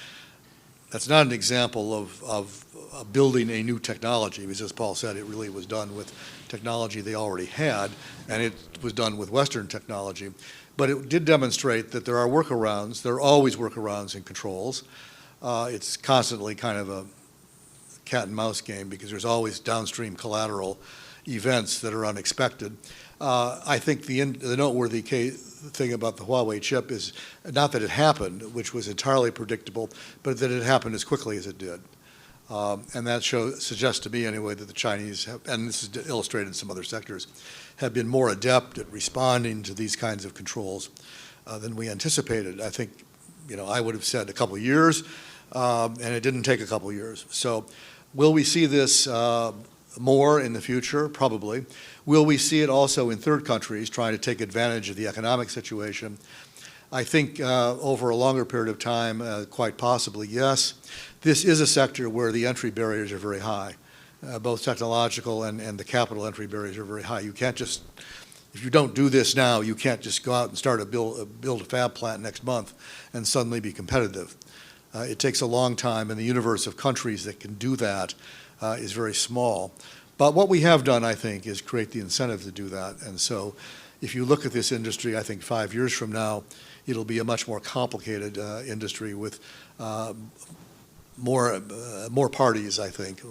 [SPEAKER 4] an example of building a new technology, because as Paul said, it really was done with technology they already had, and it was done with Western technology. But it did demonstrate that there are workarounds. There are always workarounds in controls. It's constantly kind of a cat and mouse game, because there's always downstream collateral events that are unexpected. I think the noteworthy thing about the Huawei chip is not that it happened, which was entirely predictable, but that it happened as quickly as it did. And that suggests to me anyway that the Chinese have, and this is illustrated in some other sectors, have been more adept at responding to these kinds of controls than we anticipated. I think, I would have said a couple of years, and it didn't take a couple of years. So will we see this more in the future? Probably. Will we see it also in third countries trying to take advantage of the economic situation? I think over a longer period of time, quite possibly, yes. This is a sector where the entry barriers are very high. Both technological and the capital entry barriers are very high. You can't just, if you don't do this now, you can't just go out and start build a fab plant next month and suddenly be competitive. It takes a long time, and the universe of countries that can do that is very small. But what we have done, I think, is create the incentive to do that. And so if you look at this industry, I think 5 years from now, it'll be a much more complicated industry with more parties, I think,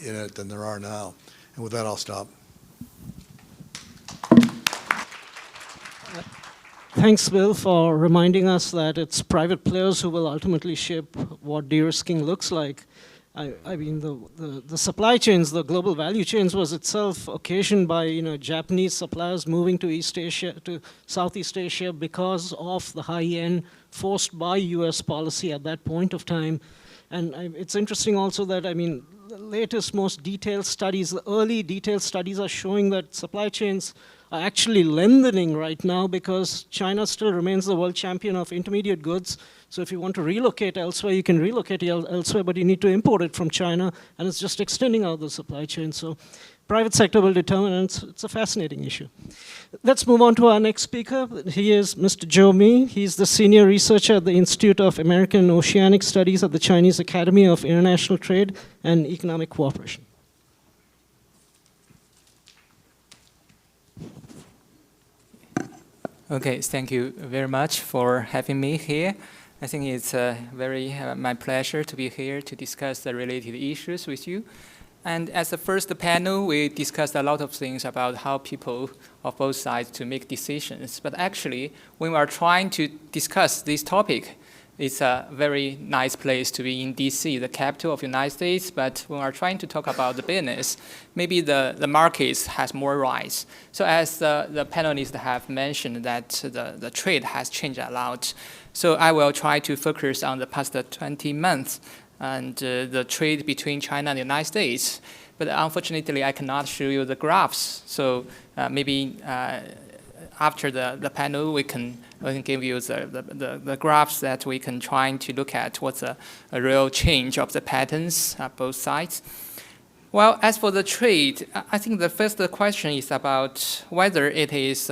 [SPEAKER 4] in it than there are now. And with that, I'll stop.
[SPEAKER 1] Thanks, Bill, for reminding us that it's private players who will ultimately shape what de-risking looks like. I mean, the supply chains, the global value chains was itself occasioned by, Japanese suppliers moving to East Asia, to Southeast Asia because of the high yen forced by US policy at that point of time. And it's interesting also that, the latest, most detailed studies, the early detailed studies are showing that supply chains are actually lengthening right now because China still remains the world champion of intermediate goods. So if you want to relocate elsewhere, you can relocate elsewhere, but you need to import it from China, and it's just extending out the supply chain. So private sector will determine, and it's a fascinating issue. Let's move on to our next speaker. He is Mr. Zhou. He's the senior researcher at the Institute of American and Oceanic Studies at the Chinese Academy of International Trade and Economic Cooperation.
[SPEAKER 5] Okay, thank you very much for having me here. I think it's my pleasure to be here to discuss the related issues with you. And as the first panel, we discussed a lot of things about how people of both sides to make decisions. But actually, when we are trying to discuss this topic, it's a very nice place to be in DC, the capital of the United States. But when we are trying to talk about the business, maybe the markets has more rights. So as the panelists have mentioned that the trade has changed a lot. So I will try to focus on the past 20 months and the trade between China and the United States. But unfortunately, I cannot show you the graphs. So maybe after the panel, we can give you the graphs that we can try to look at what's a real change of the patterns at both sides. Well, as for the trade, I think the first question is about whether it is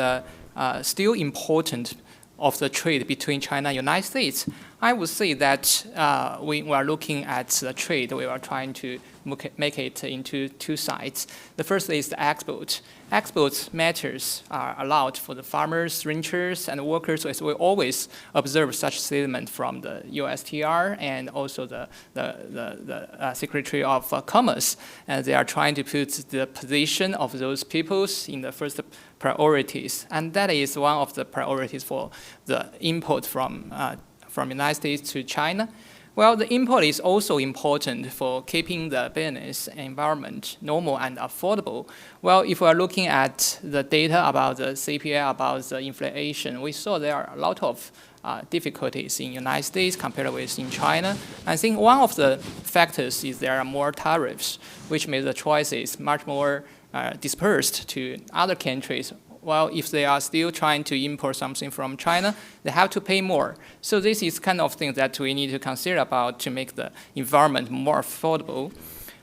[SPEAKER 5] still important of the trade between China and the United States. I would say that we are looking at the trade. We are trying to make it into two sides. The first is the export. Export matters are allowed for the farmers, ranchers, and workers. As we always observe such statement from the USTR and also the Secretary of Commerce. And they are trying to put the position of those peoples in the first priorities. And that is one of the priorities for the import from United States to China. Well, the import is also important for keeping the business environment normal and affordable. Well, if we are looking at the data about the CPI, about the inflation, we saw there are a lot of difficulties in the United States compared with in China. I think one of the factors is there are more tariffs, which makes the choices much more dispersed to other countries. Well, if they are still trying to import something from China, they have to pay more. So this is kind of thing that we need to consider about to make the environment more affordable.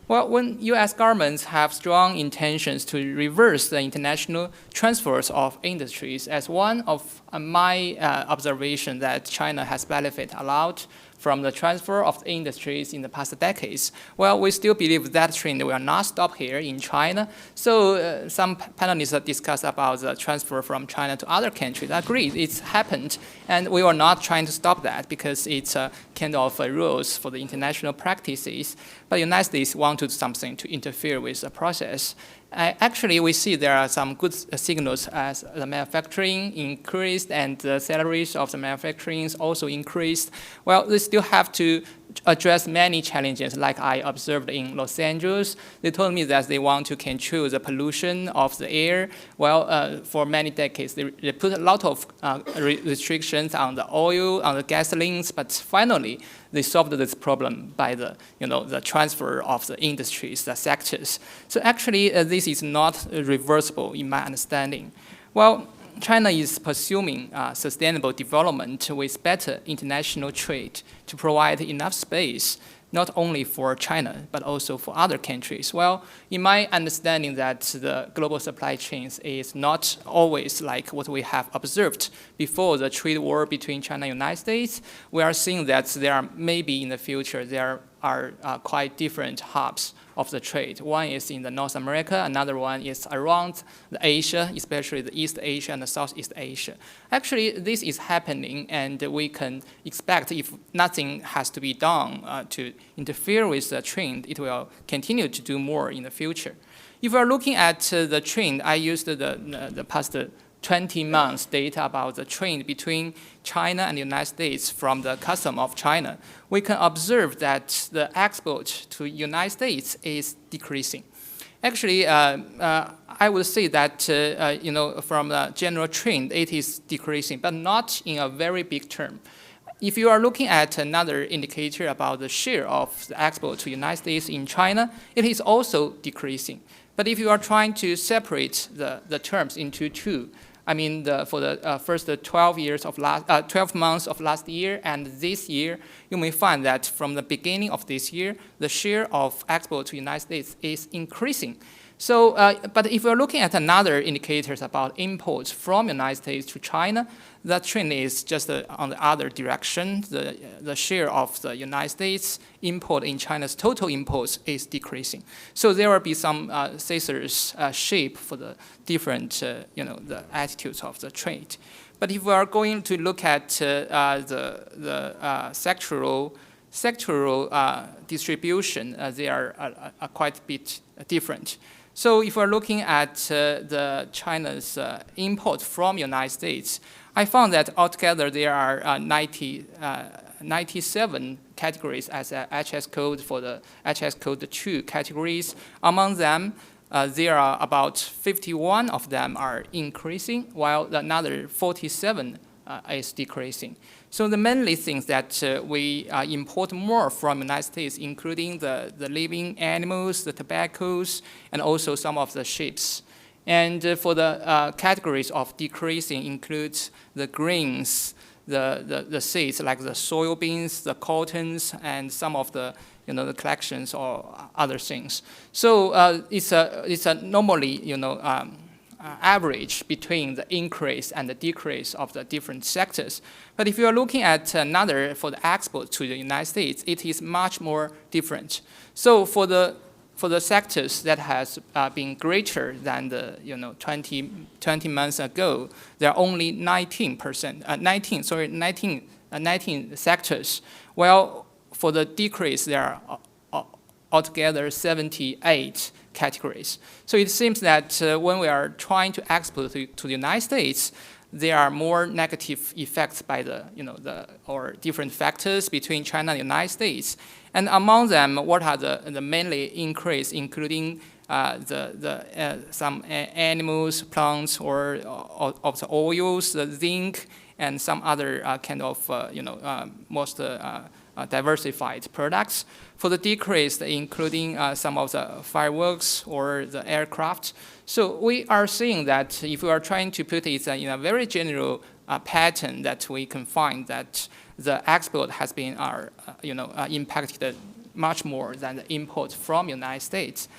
[SPEAKER 5] Well, when U.S. governments have strong intentions to reverse the international transfers of industries, as one of my observation that China has benefited a lot from the transfer of industries in the past decades. Well, we still believe that trend will not stop here in China. So some panelists discuss about the transfer from China to other countries. I agree, it's happened, and we are not trying to stop that because it's kind of rules for the international practices. But the United States want to do something to interfere with the process. Actually, we see there are some good signals as the manufacturing increased and the salaries of the manufacturing also increased. Well, they still have to address many challenges, like I observed in Los Angeles. They told me that they want to control the pollution of the air. Well, for many decades, they put a lot of restrictions on the oil, on the gasolines, but finally, they solved this problem by the transfer of the industries, the sectors. So actually, this is not reversible in my understanding. Well, China is pursuing sustainable development with better international trade to provide enough space, not only for China, but also for other countries. Well, in my understanding that the global supply chains is not always like what we have observed before the trade war between China and the United States. We are seeing that there are maybe in the future, there are quite different hubs of the trade. One is in the North America, another one is around the Asia, especially the East Asia and the Southeast Asia. Actually, this is happening, and we can expect if nothing has to be done to interfere with the trend, it will continue to do more in the future. If we are looking at the trend, I used the past 20 months data about the trend between China and the United States from the custom of China. We can observe that the export to the United States is decreasing. Actually, I would say that from the general trend, it is decreasing, but not in a very big term. If you are looking at another indicator about the share of the export to the United States in China, it is also decreasing. But if you are trying to separate the terms into two, I mean, for the first 12 months of last year and this year, you may find that from the beginning of this year, the share of export to the United States is increasing. So, but if we're looking at another indicators about imports from the United States to China, that trend is just on the other direction. The share of the United States import in China's total imports is decreasing. So there will be some scissors shape for the different, the attitudes of the trade. But if we are going to look at the sectoral distribution, they are quite a bit different. So if we're looking at the China's import from United States, I found that altogether there are 97 categories as a HS code for the HS code 2 categories. Among them, there are about 51 of them are increasing, while another 47 is decreasing. So the mainly things that we import more from the United States, including the living animals, the tobaccos, and also some of the ships. And for the categories of decreasing includes the grains, the seeds like the soybeans, the cottons, and some of the the collections or other things. So it's a normally average between the increase and the decrease of the different sectors. But if you are looking at another for the export to the United States, it is much more different. So for the sectors that has been greater than the 20 months ago, there are only 19 sectors. Well, for the decrease, there are altogether 78 categories. So it seems that when we are trying to export to the United States, there are more negative effects by or different factors between China and the United States. And among them, what are the mainly increase, including some animals, plants, or of the oils, the zinc, and some other kind of most diversified products. For the decrease, including some of the fireworks or the aircraft. So we are seeing that if we are trying to put it in a very general pattern, that we can find that the export has been impacted much more than the import from the United States.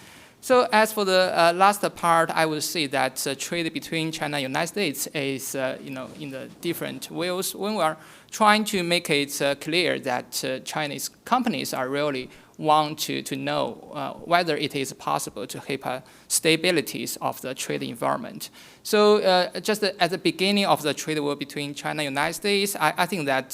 [SPEAKER 5] So as for the last part, I would say that trade between China and the United States is in the different ways. When we are trying to make it clear that Chinese companies are really want to know whether it is possible to keep stabilities of the trade environment. So just at the beginning of the trade war between China and the United States, I think that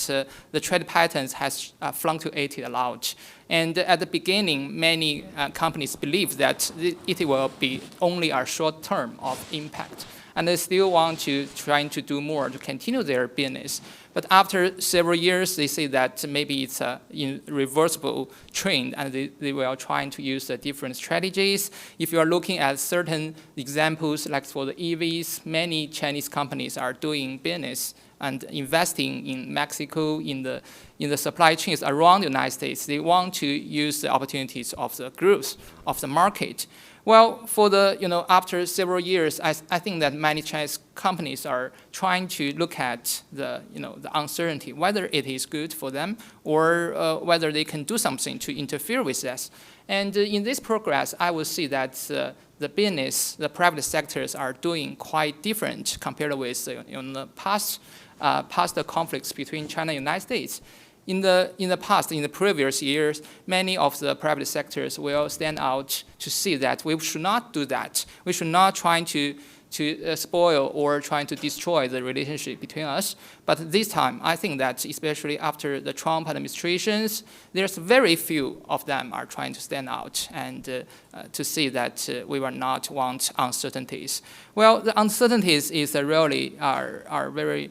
[SPEAKER 5] the trade patterns has fluctuated a lot. And at the beginning, many companies believe that it will be only a short term of impact. And they still want to trying to do more to continue their business. But after several years, they say that maybe it's a irreversible trend, and they will trying to use different strategies. If you are looking at certain examples, like for the EVs, many Chinese companies are doing business and investing in Mexico, in the supply chains around the United States. They want to use the opportunities of the growth of the market. Well, for the after several years, I think that many Chinese companies are trying to look at the the uncertainty, whether it is good for them or whether they can do something to interfere with this. And in this progress, I will see that the business, the private sectors are doing quite different compared with the past conflicts between China and the United States. In the past, in the previous years, many of the private sectors will stand out to see that we should not do that. We should not try to spoil or trying to destroy the relationship between us. But this time, I think that especially after the Trump administrations, there's very few of them are trying to stand out and to see that we will not want uncertainties. Well, the uncertainties is really are very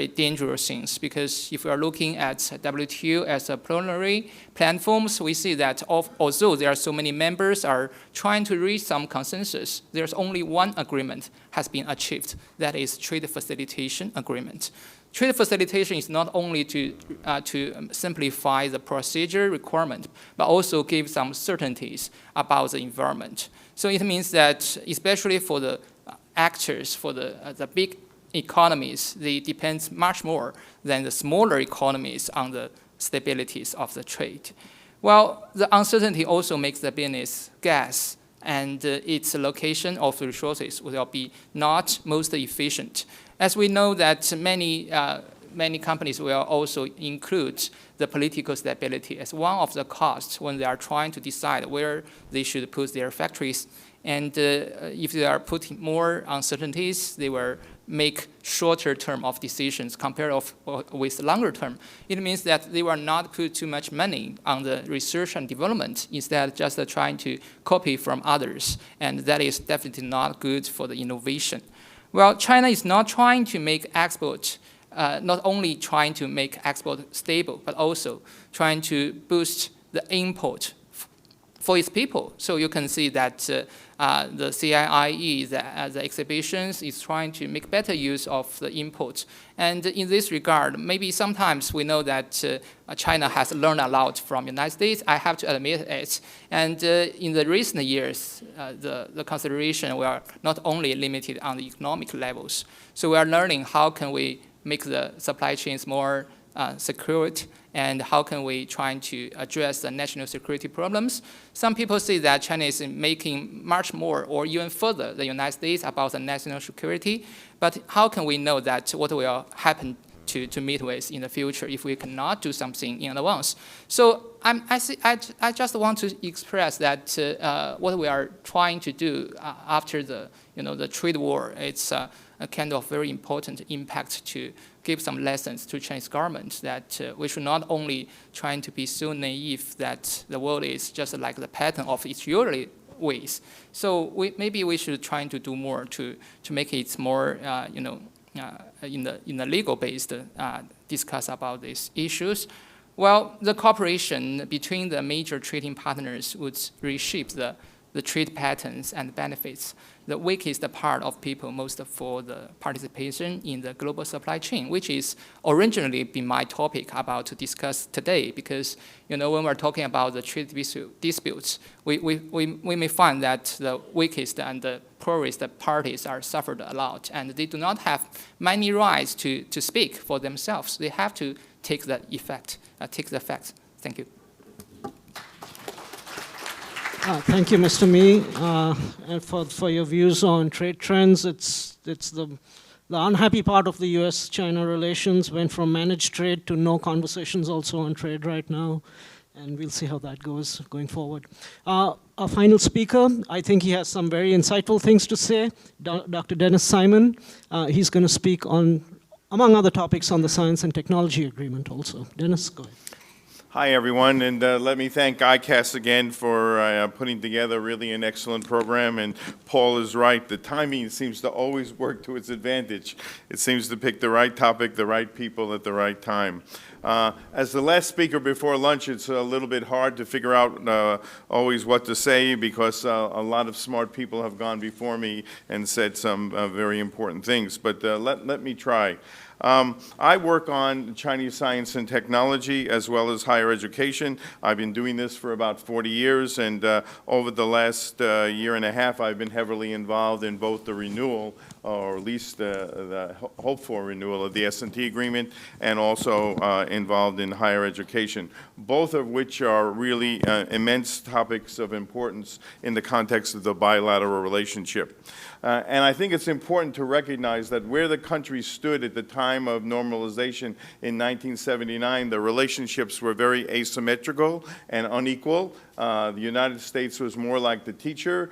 [SPEAKER 5] dangerous things, because if we are looking at WTO as a plenary platforms, we see that although there are so many members are trying to reach some consensus, there's only one agreement has been achieved. That is trade facilitation agreement. Trade facilitation is not only to simplify the procedure requirement, but also give some certainties about the environment. So it means that especially for the actors, for the big economies, they depend much more than the smaller economies on the stabilities of the trade. Well, the uncertainty also makes the business guess, and its allocation of the resources will be not most efficient. As we know that many companies will also include the political stability as one of the costs when they are trying to decide where they should put their factories. And if they are putting more uncertainties, they will make shorter term of decisions compared with longer term. It means that they will not put too much money on the research and development, instead just trying to copy from others. And that is definitely not good for the innovation. Well, China is not trying to make export, not only trying to make export stable, but also trying to boost the import for its people. So you can see that the CIIE, the exhibitions, is trying to make better use of the import. And in this regard, maybe sometimes we know that China has learned a lot from the United States. I have to admit it. And in the recent years, the consideration were not only limited on the economic levels. So we are learning how can we make the supply chains more secured, and how can we try to address the national security problems. Some people say that China is making much more or even further the United States about the national security, but how can we know that what will happen to meet with in the future if we cannot do something in advance? So I just want to express that what we are trying to do after the trade war, it's a kind of very important impact to give some lessons to Chinese government that we should not only trying to be so naive that the world is just like the pattern of its usual ways. So maybe we should try to do more to make it more in the legal based discuss about these issues. Well, the cooperation between the major trading partners would reshape the trade patterns and benefits. The weakest part of people most for the participation in the global supply chain, which is originally been my topic about to discuss today, because when we're talking about the trade disputes, we may find that the weakest and the poorest parties are suffered a lot, and they do not have many rights to speak for themselves. They have to take the effect, take the facts. Thank you.
[SPEAKER 1] Thank you, Mr. Mi, and for your views on trade trends. It's the unhappy part of the U.S. China relations went from managed trade to no conversations also on trade right now, and we'll see how that goes going forward. Our final speaker, I think he has some very insightful things to say, Dr. Denis Simon. He's going to speak on, among other topics, on the Science and Technology Agreement also. Denis, go ahead.
[SPEAKER 6] Hi, everyone, and let me thank ICAS again for putting together really an excellent program. And Paul is right, the timing seems to always work to its advantage. It seems to pick the right topic, the right people at the right time. As the last speaker before lunch, it's a little bit hard to figure out always what to say, because a lot of smart people have gone before me and said some very important things, but let me try. I work on Chinese science and technology as well as higher education. I've been doing this for about 40 years, and over the last year and a half, I've been heavily involved in both the renewal, or at least the hope for renewal of the S&T agreement, and also involved in higher education, both of which are really immense topics of importance in the context of the bilateral relationship. And I think it's important to recognize that where the country stood at the time of normalization in 1979, the relationships were very asymmetrical and unequal. The United States was more like the teacher,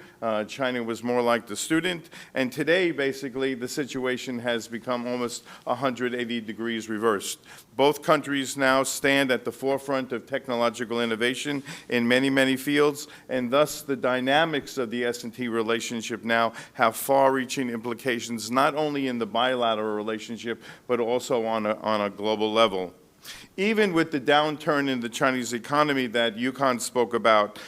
[SPEAKER 6] China was more like the student, and today, basically, the situation has become almost 180 degrees reversed. Both countries now stand at the forefront of technological innovation in many, many fields, and thus the dynamics of the S&T relationship now have far-reaching implications, not only in the bilateral relationship, but also on a global level. Even with the downturn in the Chinese economy that Yukon spoke about,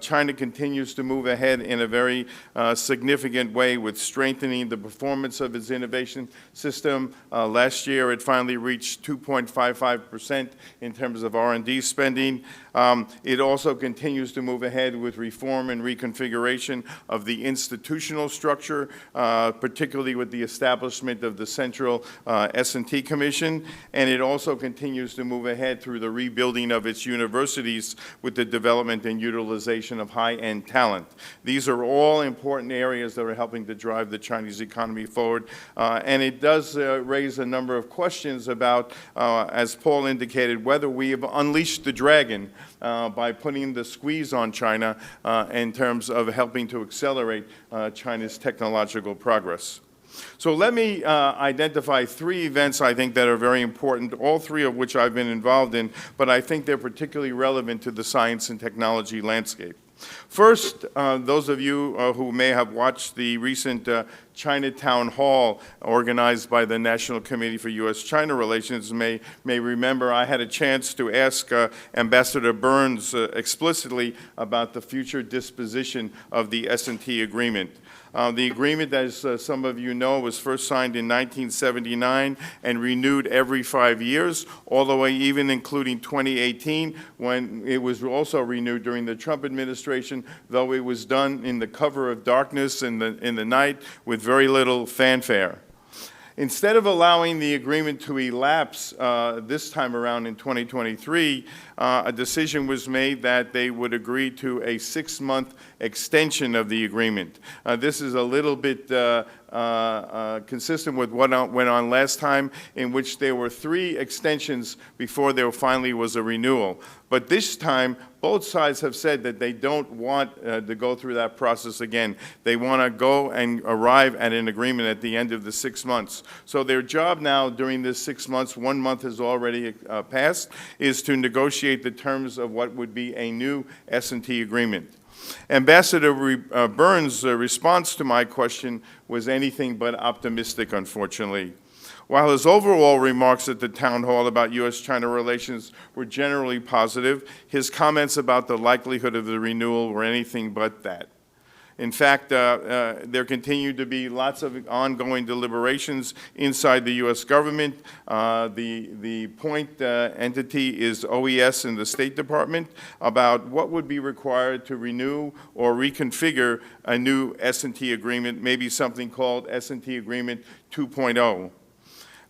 [SPEAKER 6] China continues to move ahead in a very significant way with strengthening the performance of its innovation system. Last year, it finally reached 2.55% in terms of R&D spending. It also continues to move ahead with reform and reconfiguration of the institutional structure, particularly with the establishment of the Central S&T Commission, and it also continues to move ahead through the rebuilding of its universities with the development and utilization of high-end talent. These are all important areas that are helping to drive the Chinese economy forward, and it does raise a number of questions about, as Paul indicated, whether we have unleashed the dragon by putting the squeeze on China in terms of helping to accelerate China's technological progress. So let me identify 3 events I think that are very important, all 3 of which I've been involved in, but I think they're particularly relevant to the science and technology landscape. First, those of you who may have watched the recent Chinatown Hall organized by the National Committee for U.S. China Relations may remember I had a chance to ask Ambassador Burns explicitly about the future disposition of the S&T agreement. The agreement, as some of you know, was first signed in 1979 and renewed every 5 years, all the way even including 2018, when it was also renewed during the Trump administration, though it was done in the cover of darkness in the night with very little fanfare. Instead of allowing the agreement to elapse this time around in 2023, a decision was made that they would agree to a 6-month extension of the agreement. This is a little bit consistent with what went on last time, in which there were 3 extensions before there finally was a renewal. But this time, both sides have said that they don't want to go through that process again. They want to go and arrive at an agreement at the end of the 6 months. So their job now during this 6 months, 1 month has already passed, is to negotiate the terms of what would be a new S&T agreement. Ambassador Burns' response to my question was anything but optimistic, unfortunately. While his overall remarks at the town hall about U.S.-China relations were generally positive, his comments about the likelihood of the renewal were anything but that. In fact, there continue to be lots of ongoing deliberations inside the U.S. government. The point entity is OES in the State Department about what would be required to renew or reconfigure a new S&T agreement, maybe something called S&T Agreement 2.0.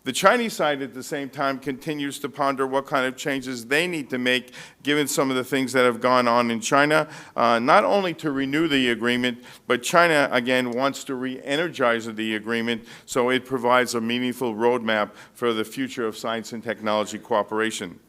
[SPEAKER 6] The Chinese side, at the same time, continues to ponder what kind of changes they need to make, given some of the things that have gone on in China, not only to renew the agreement, but China, again, wants to re-energize the agreement so it provides a meaningful roadmap for the future of science and technology cooperation.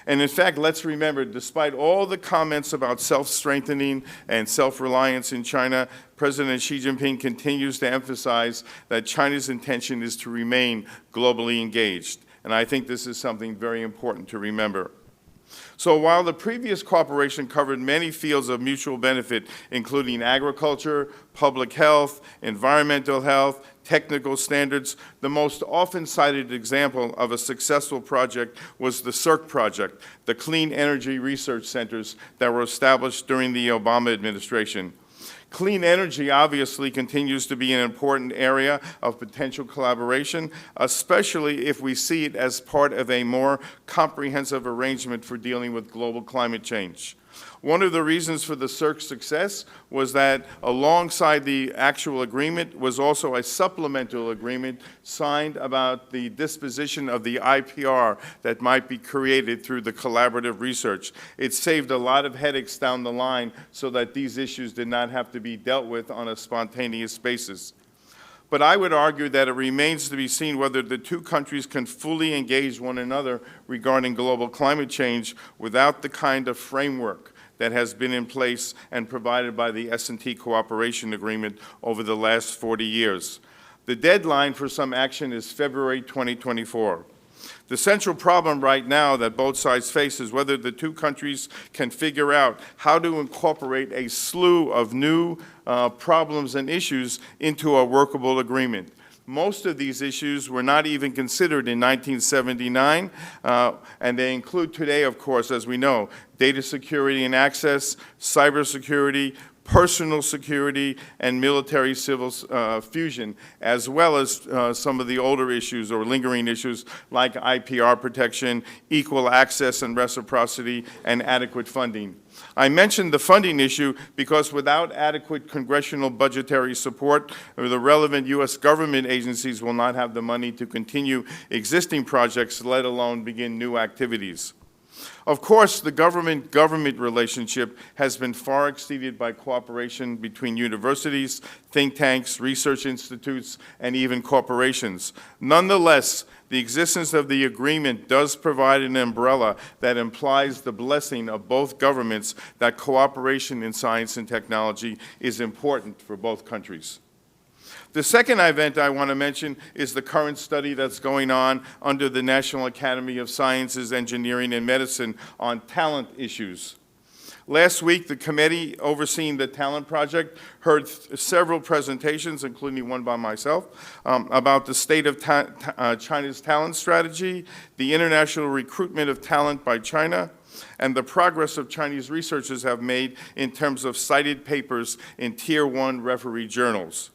[SPEAKER 6] And in fact, let's remember, despite all the comments about self-strengthening and self-reliance in China, President Xi Jinping continues to emphasize that China's intention is to remain globally engaged. And I think this is something very important to remember. So while the previous cooperation covered many fields of mutual benefit, including agriculture, public health, environmental health, technical standards, the most often cited example of a successful project was the CERC project, the Clean Energy Research Centers that were established during the Obama administration. Clean energy obviously continues to be an important area of potential collaboration, especially if we see it as part of a more comprehensive arrangement for dealing with global climate change. One of the reasons for the CERC's success was that alongside the actual agreement was also a supplemental agreement signed about the disposition of the IPR that might be created through the collaborative research. It saved a lot of headaches down the line so that these issues did not have to be dealt with on a spontaneous basis. But I would argue that it remains to be seen whether the two countries can fully engage one another regarding global climate change without the kind of framework that has been in place and provided by the S&T Cooperation Agreement over the last 40 years. The deadline for some action is February 2024. The central problem right now that both sides face is whether the two countries can figure out how to incorporate a slew of new problems and issues into a workable agreement. Most of these issues were not even considered in 1979, and they include today, of course, as we know, data security and access, cybersecurity, personal security, and military-civil fusion, as well as some of the older issues or lingering issues like IPR protection, equal access and reciprocity, and adequate funding. I mentioned the funding issue because without adequate congressional budgetary support, the relevant U.S. government agencies will not have the money to continue existing projects, let alone begin new activities. Of course, the government-government relationship has been far exceeded by cooperation between universities, think tanks, research institutes, and even corporations. Nonetheless, the existence of the agreement does provide an umbrella that implies the blessing of both governments that cooperation in science and technology is important for both countries. The second event I want to mention is the current study that's going on under the National Academy of Sciences, Engineering, and Medicine on talent issues. Last week, the committee overseeing the Talent Project heard several presentations, including one by myself, about the state of China's talent strategy, the international recruitment of talent by China, and the progress of Chinese researchers have made in terms of cited papers in Tier 1 referee journals.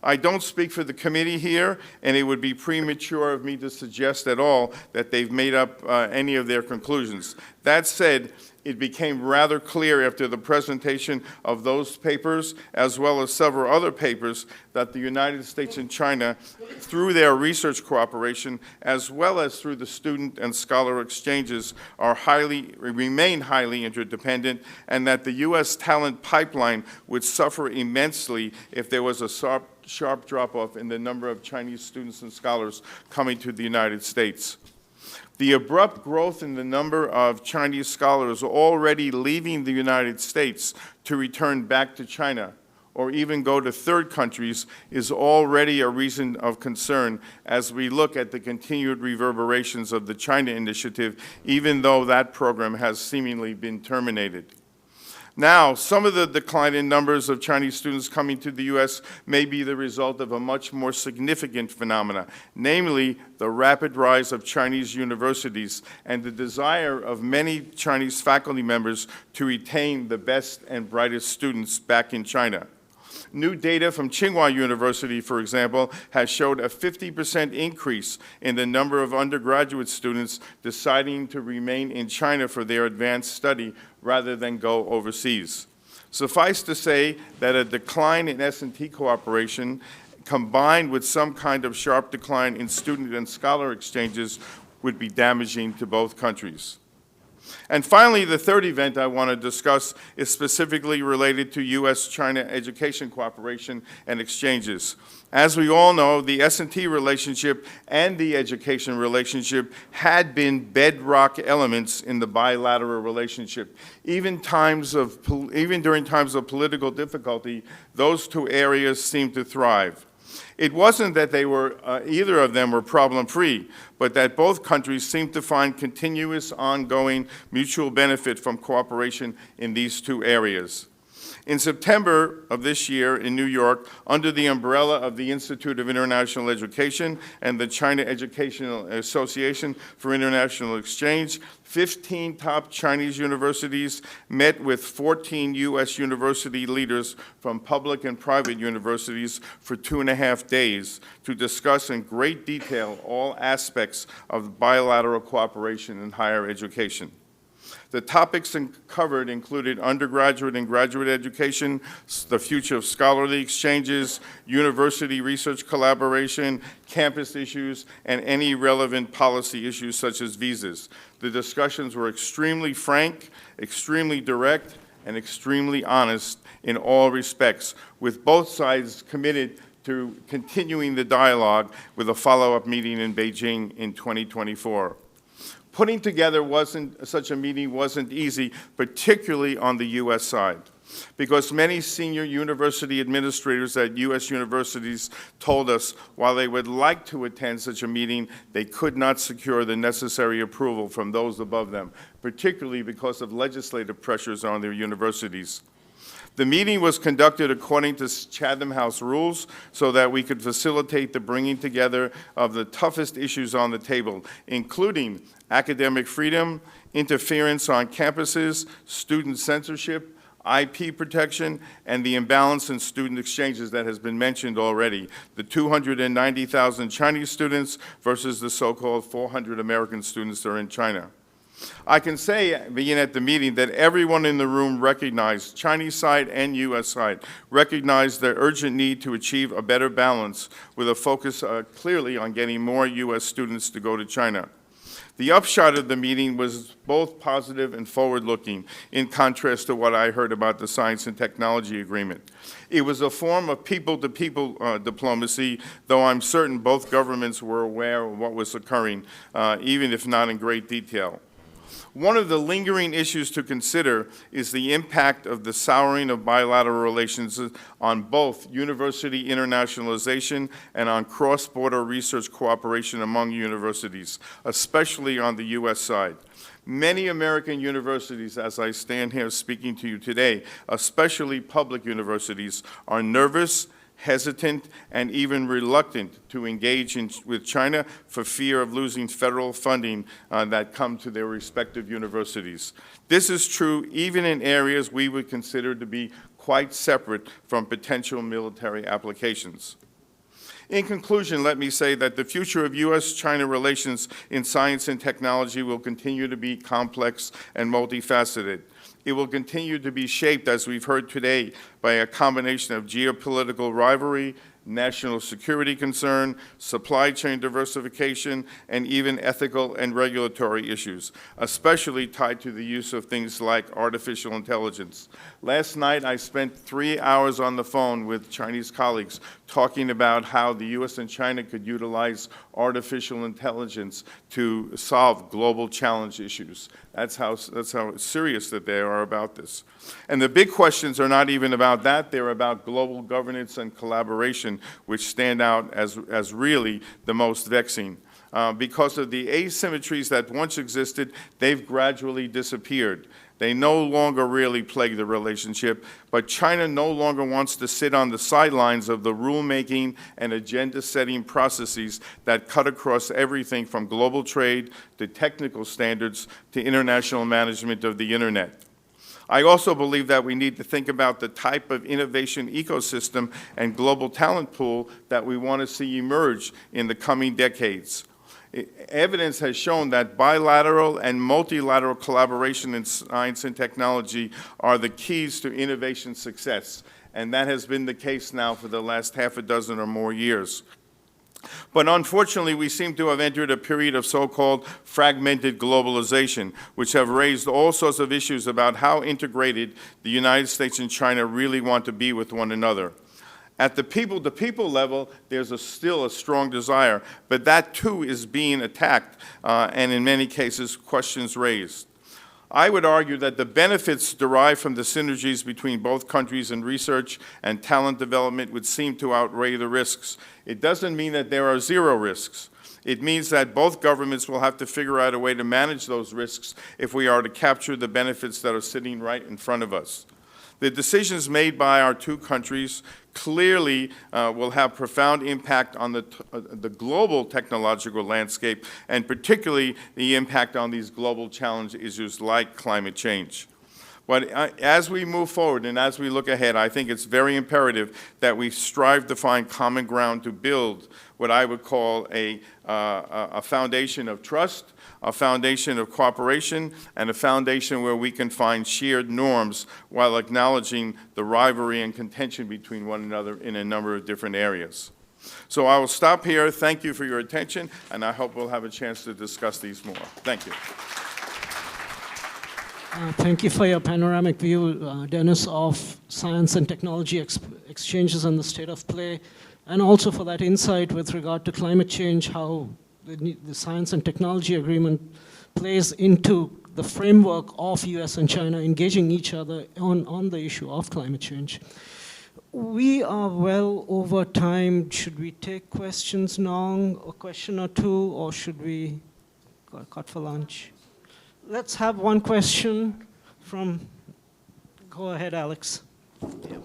[SPEAKER 6] I don't speak for the committee here, and it would be premature of me to suggest at all that they've made up any of their conclusions. That said, it became rather clear after the presentation of those papers, as well as several other papers, that the United States and China, through their research cooperation, as well as through the student and scholar exchanges, remain highly interdependent, and that the U.S. talent pipeline would suffer immensely if there was a sharp drop-off in the number of Chinese students and scholars coming to the United States. The abrupt growth in the number of Chinese scholars already leaving the United States to return back to China or even go to third countries is already a reason of concern as we look at the continued reverberations of the China Initiative, even though that program has seemingly been terminated. Now, some of the decline in numbers of Chinese students coming to the U.S. may be the result of a much more significant phenomena, namely the rapid rise of Chinese universities and the desire of many Chinese faculty members to retain the best and brightest students back in China. New data from Tsinghua University, for example, has showed a 50% increase in the number of undergraduate students deciding to remain in China for their advanced study rather than go overseas. Suffice to say that a decline in S&T cooperation combined with some kind of sharp decline in student and scholar exchanges would be damaging to both countries. And finally, the third event I want to discuss is specifically related to U.S. China education cooperation and exchanges. As we all know, the S&T relationship and the education relationship had been bedrock elements in the bilateral relationship. Even during times of political difficulty, those two areas seemed to thrive. It wasn't that either of them were problem-free, but that both countries seemed to find continuous, ongoing mutual benefit from cooperation in these two areas. In September of this year in New York, under the umbrella of the Institute of International Education and the China Educational Association for International Exchange, 15 top Chinese universities met with 14 U.S. university leaders from public and private universities for 2.5 days to discuss in great detail all aspects of bilateral cooperation in higher education. The topics covered included undergraduate and graduate education, the future of scholarly exchanges, university research collaboration, campus issues, and any relevant policy issues such as visas. The discussions were extremely frank, extremely direct, and extremely honest in all respects, with both sides committed to continuing the dialogue with a follow-up meeting in Beijing in 2024. Putting together such a meeting wasn't easy, particularly on the U.S. side, because many senior university administrators at U.S. universities told us while they would like to attend such a meeting, they could not secure the necessary approval from those above them, particularly because of legislative pressures on their universities. The meeting was conducted according to Chatham House rules so that we could facilitate the bringing together of the toughest issues on the table, including academic freedom, interference on campuses, student censorship, IP protection, and the imbalance in student exchanges that has been mentioned already, the 290,000 Chinese students versus the so-called 400 American students that are in China. I can say, being at the meeting, that everyone in the room recognized, Chinese side and U.S. side, recognized the urgent need to achieve a better balance with a focus clearly on getting more U.S. students to go to China. The upshot of the meeting was both positive and forward-looking, in contrast to what I heard about the Science and Technology Agreement. It was a form of people-to-people diplomacy, though I'm certain both governments were aware of what was occurring, even if not in great detail. One of the lingering issues to consider is the impact of the souring of bilateral relations on both university internationalization and on cross-border research cooperation among universities, especially on the U.S. side. Many American universities, as I stand here speaking to you today, especially public universities, are nervous, hesitant, and even reluctant to engage with China for fear of losing federal funding that come to their respective universities. This is true even in areas we would consider to be quite separate from potential military applications. In conclusion, let me say that the future of U.S. China relations in science and technology will continue to be complex and multifaceted. It will continue to be shaped, as we've heard today, by a combination of geopolitical rivalry, national security concern, supply chain diversification, and even ethical and regulatory issues, especially tied to the use of things like artificial intelligence. Last night, I spent 3 hours on the phone with Chinese colleagues talking about how the U.S. and China could utilize artificial intelligence to solve global challenge issues. That's how serious that they are about this. And the big questions are not even about that. They're about global governance and collaboration, which stand out as really the most vexing. Because of the asymmetries that once existed, they've gradually disappeared. They no longer really plague the relationship, but China no longer wants to sit on the sidelines of the rulemaking and agenda-setting processes that cut across everything from global trade to technical standards to international management of the Internet. I also believe that we need to think about the type of innovation ecosystem and global talent pool that we want to see emerge in the coming decades. Evidence has shown that bilateral and multilateral collaboration in science and technology are the keys to innovation success, and that has been the case now for the last half a dozen or more years. But unfortunately, we seem to have entered a period of so-called fragmented globalization, which have raised all sorts of issues about how integrated the United States and China really want to be with one another. At the people-to-people level, there's still a strong desire, but that too is being attacked, and in many cases, questions raised. I would argue that the benefits derived from the synergies between both countries in research and talent development would seem to outweigh the risks. It doesn't mean that there are zero risks. It means that both governments will have to figure out a way to manage those risks if we are to capture the benefits that are sitting right in front of us. The decisions made by our two countries clearly will have profound impact on the global technological landscape, and particularly the impact on these global challenge issues like climate change. But as we move forward and as we look ahead, I think it's very imperative that we strive to find common ground to build what I would call a foundation of trust, a foundation of cooperation, and a foundation where we can find shared norms while acknowledging the rivalry and contention between one another in a number of different areas. So I will stop here. Thank you for your attention, and I hope we'll have a chance to discuss these more. Thank you.
[SPEAKER 1] Thank you for your panoramic view, Denis, of science and technology exchanges and the state of play, and also for that insight with regard to climate change, how the Science and Technology Agreement plays into the framework of US and China engaging each other on the issue of climate change. We are well over time. Should we take questions now, a question or two, or should we cut for lunch? Let's have one question from, go ahead, Alex. Yeah.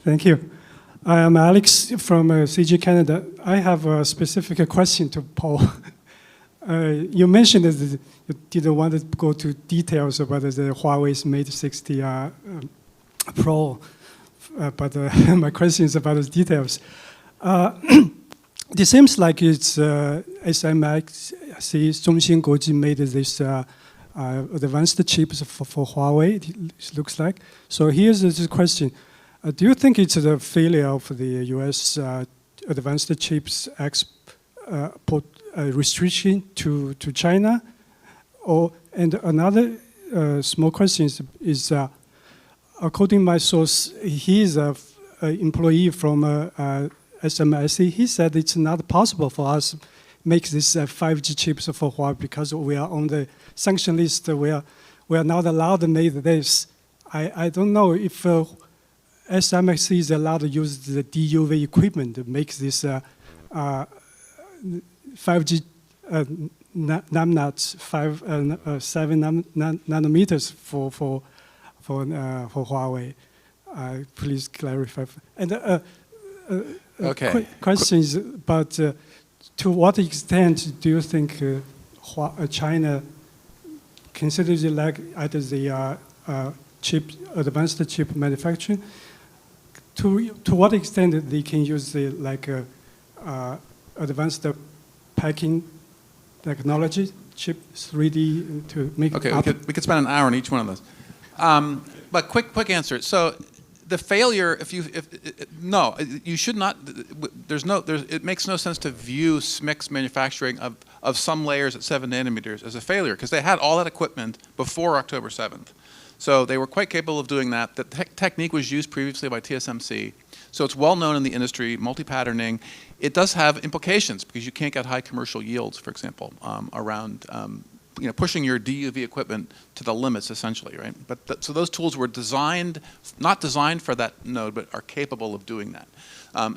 [SPEAKER 7] Thank you. I am Alex from CG Canada. I have a specific question to Paul. You mentioned that you didn't want to go to details about the Huawei's Mate 60 Pro, but my question is about the details. It seems like it's SMIC, Zhongxin Guoji made this advanced chips for Huawei, it looks like. So here's the question. Do you think it's the failure of the U.S. Advanced chips export restriction to China? And another small question is according to my source, he is an employee from SMIC. He said it's not possible for us to make this 5G chips for Huawei because we are on the sanction list. We are not allowed to make this. I don't know if SMIC is allowed to use the DUV equipment to make this 5G nanots, 7 nanometers for Huawei. Please clarify. And
[SPEAKER 3] Okay.
[SPEAKER 7] questions about to what extent do you think China considers it like either the advanced chip manufacturing? To what extent they can use the advanced packing technology, chip 3D to make
[SPEAKER 3] Okay,
[SPEAKER 7] up?
[SPEAKER 3] we could spend an hour on each one of those. But quick answer. So the failure, no, you should not. It makes no sense to view SMIC's manufacturing of some layers at 7 nanometers as a failure because they had all that equipment before October 7th. So they were quite capable of doing that. The technique was used previously by TSMC. So it's well known in the industry, multi-patterning. It does have implications because you can't get high commercial yields, for example, around pushing your DUV equipment to the limits, essentially, right? But so those tools were not designed for that node, but are capable of doing that.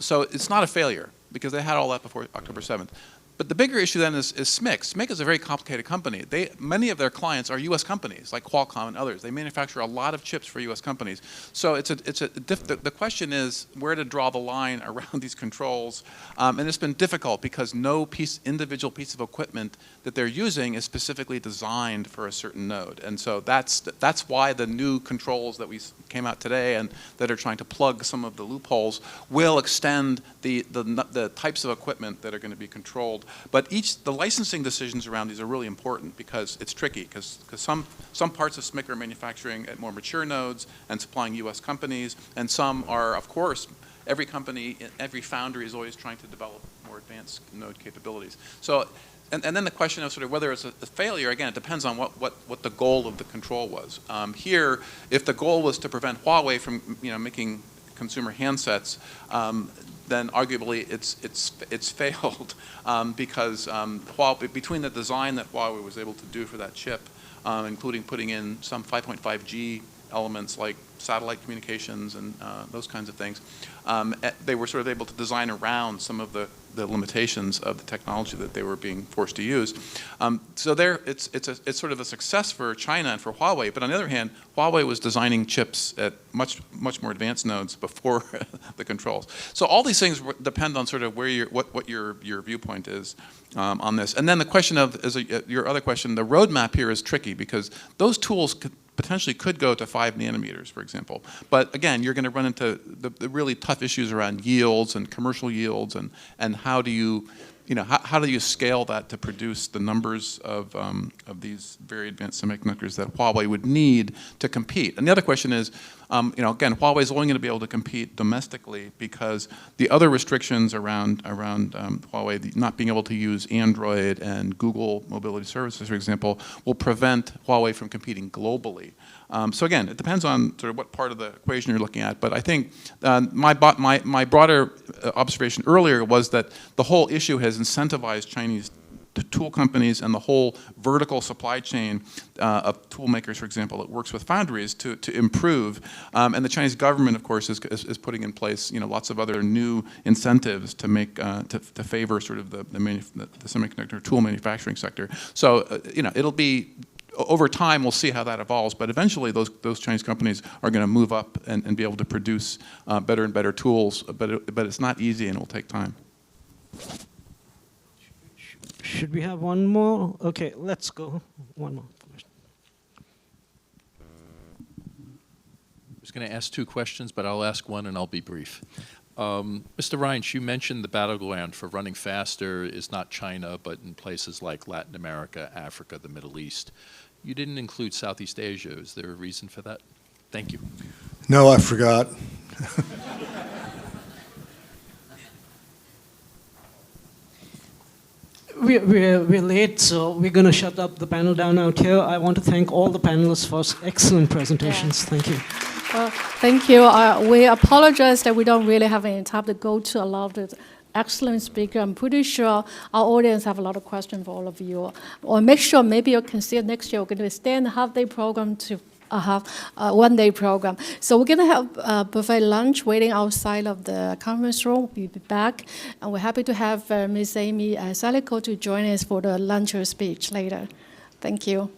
[SPEAKER 3] So it's not a failure because they had all that before October 7th. But the bigger issue then is SMIC. SMIC is a very complicated company. Many of their clients are U.S. companies like Qualcomm and others. They manufacture a lot of chips for U.S. companies. So the question is where to draw the line around these controls. And it's been difficult because no individual piece of equipment that they're using is specifically designed for a certain node. And so that's why the new controls that we came out today and that are trying to plug some of the loopholes will extend the types of equipment that are going to be controlled. But the licensing decisions around these are really important because it's tricky because some parts of SMIC are manufacturing at more mature nodes and supplying U.S. companies, and some are, of course, every company, every foundry is always trying to develop more advanced node capabilities. So, and then the question of sort of whether it's a failure, again, it depends on what the goal of the control was. Here, if the goal was to prevent Huawei from making consumer handsets, then arguably it's failed because between the design that Huawei was able to do for that chip, including putting in some 5.5G elements like satellite communications and those kinds of things, they were sort of able to design around some of the limitations of the technology that they were being forced to use. So it's sort of a success for China and for Huawei. But on the other hand, Huawei was designing chips at much more advanced nodes before the controls. So all these things depend on sort of where what your viewpoint is on this. And then the question of your other question, the roadmap here is tricky because those tools potentially could go to 5 nanometers, for example. But again, you're going to run into the really tough issues around yields and commercial yields and how do you scale that to produce the numbers of these very advanced semiconductors that Huawei would need to compete. And the other question is, again, Huawei is only going to be able to compete domestically because the other restrictions around Huawei not being able to use Android and Google mobility services, for example, will prevent Huawei from competing globally. So again, it depends on sort of what part of the equation you're looking at. But I think my broader observation earlier was that the whole issue has incentivized Chinese tool companies and the whole vertical supply chain of tool makers, for example, that works with foundries to improve. And the Chinese government, of course, is putting in place lots of other new incentives to make to favor sort of the semiconductor tool manufacturing sector. So it'll be. Over time, we'll see how that evolves, but eventually those Chinese companies are going to move up and be able to produce better and better tools, but it's not easy and it will take time.
[SPEAKER 1] Should we have one more? Okay, let's go. One more.
[SPEAKER 8] I was going to ask 2 questions, but I'll ask one and I'll be brief. Mr. Reinsch, you mentioned the battleground for running faster is not China, but in places like Latin America, Africa, the Middle East. You didn't include Southeast Asia. Is there a reason for that? Thank you.
[SPEAKER 4] No, I forgot.
[SPEAKER 1] We're late, so we're going to shut up the panel down out here. I want to thank all the panelists for excellent presentations.
[SPEAKER 9] Yeah.
[SPEAKER 1] Thank you.
[SPEAKER 9] Well, thank you. We apologize that we don't really have any time to go to a lot of the excellent speaker. I'm pretty sure our audience have a lot of questions for all of you. Or make sure maybe you can see next year we're going to extend the half-day program to have a one-day program. So we're going to have a buffet lunch waiting outside of the conference room. We'll be back. And we're happy to have Ms. Amy Salico to join us for the luncheon speech later. Thank you.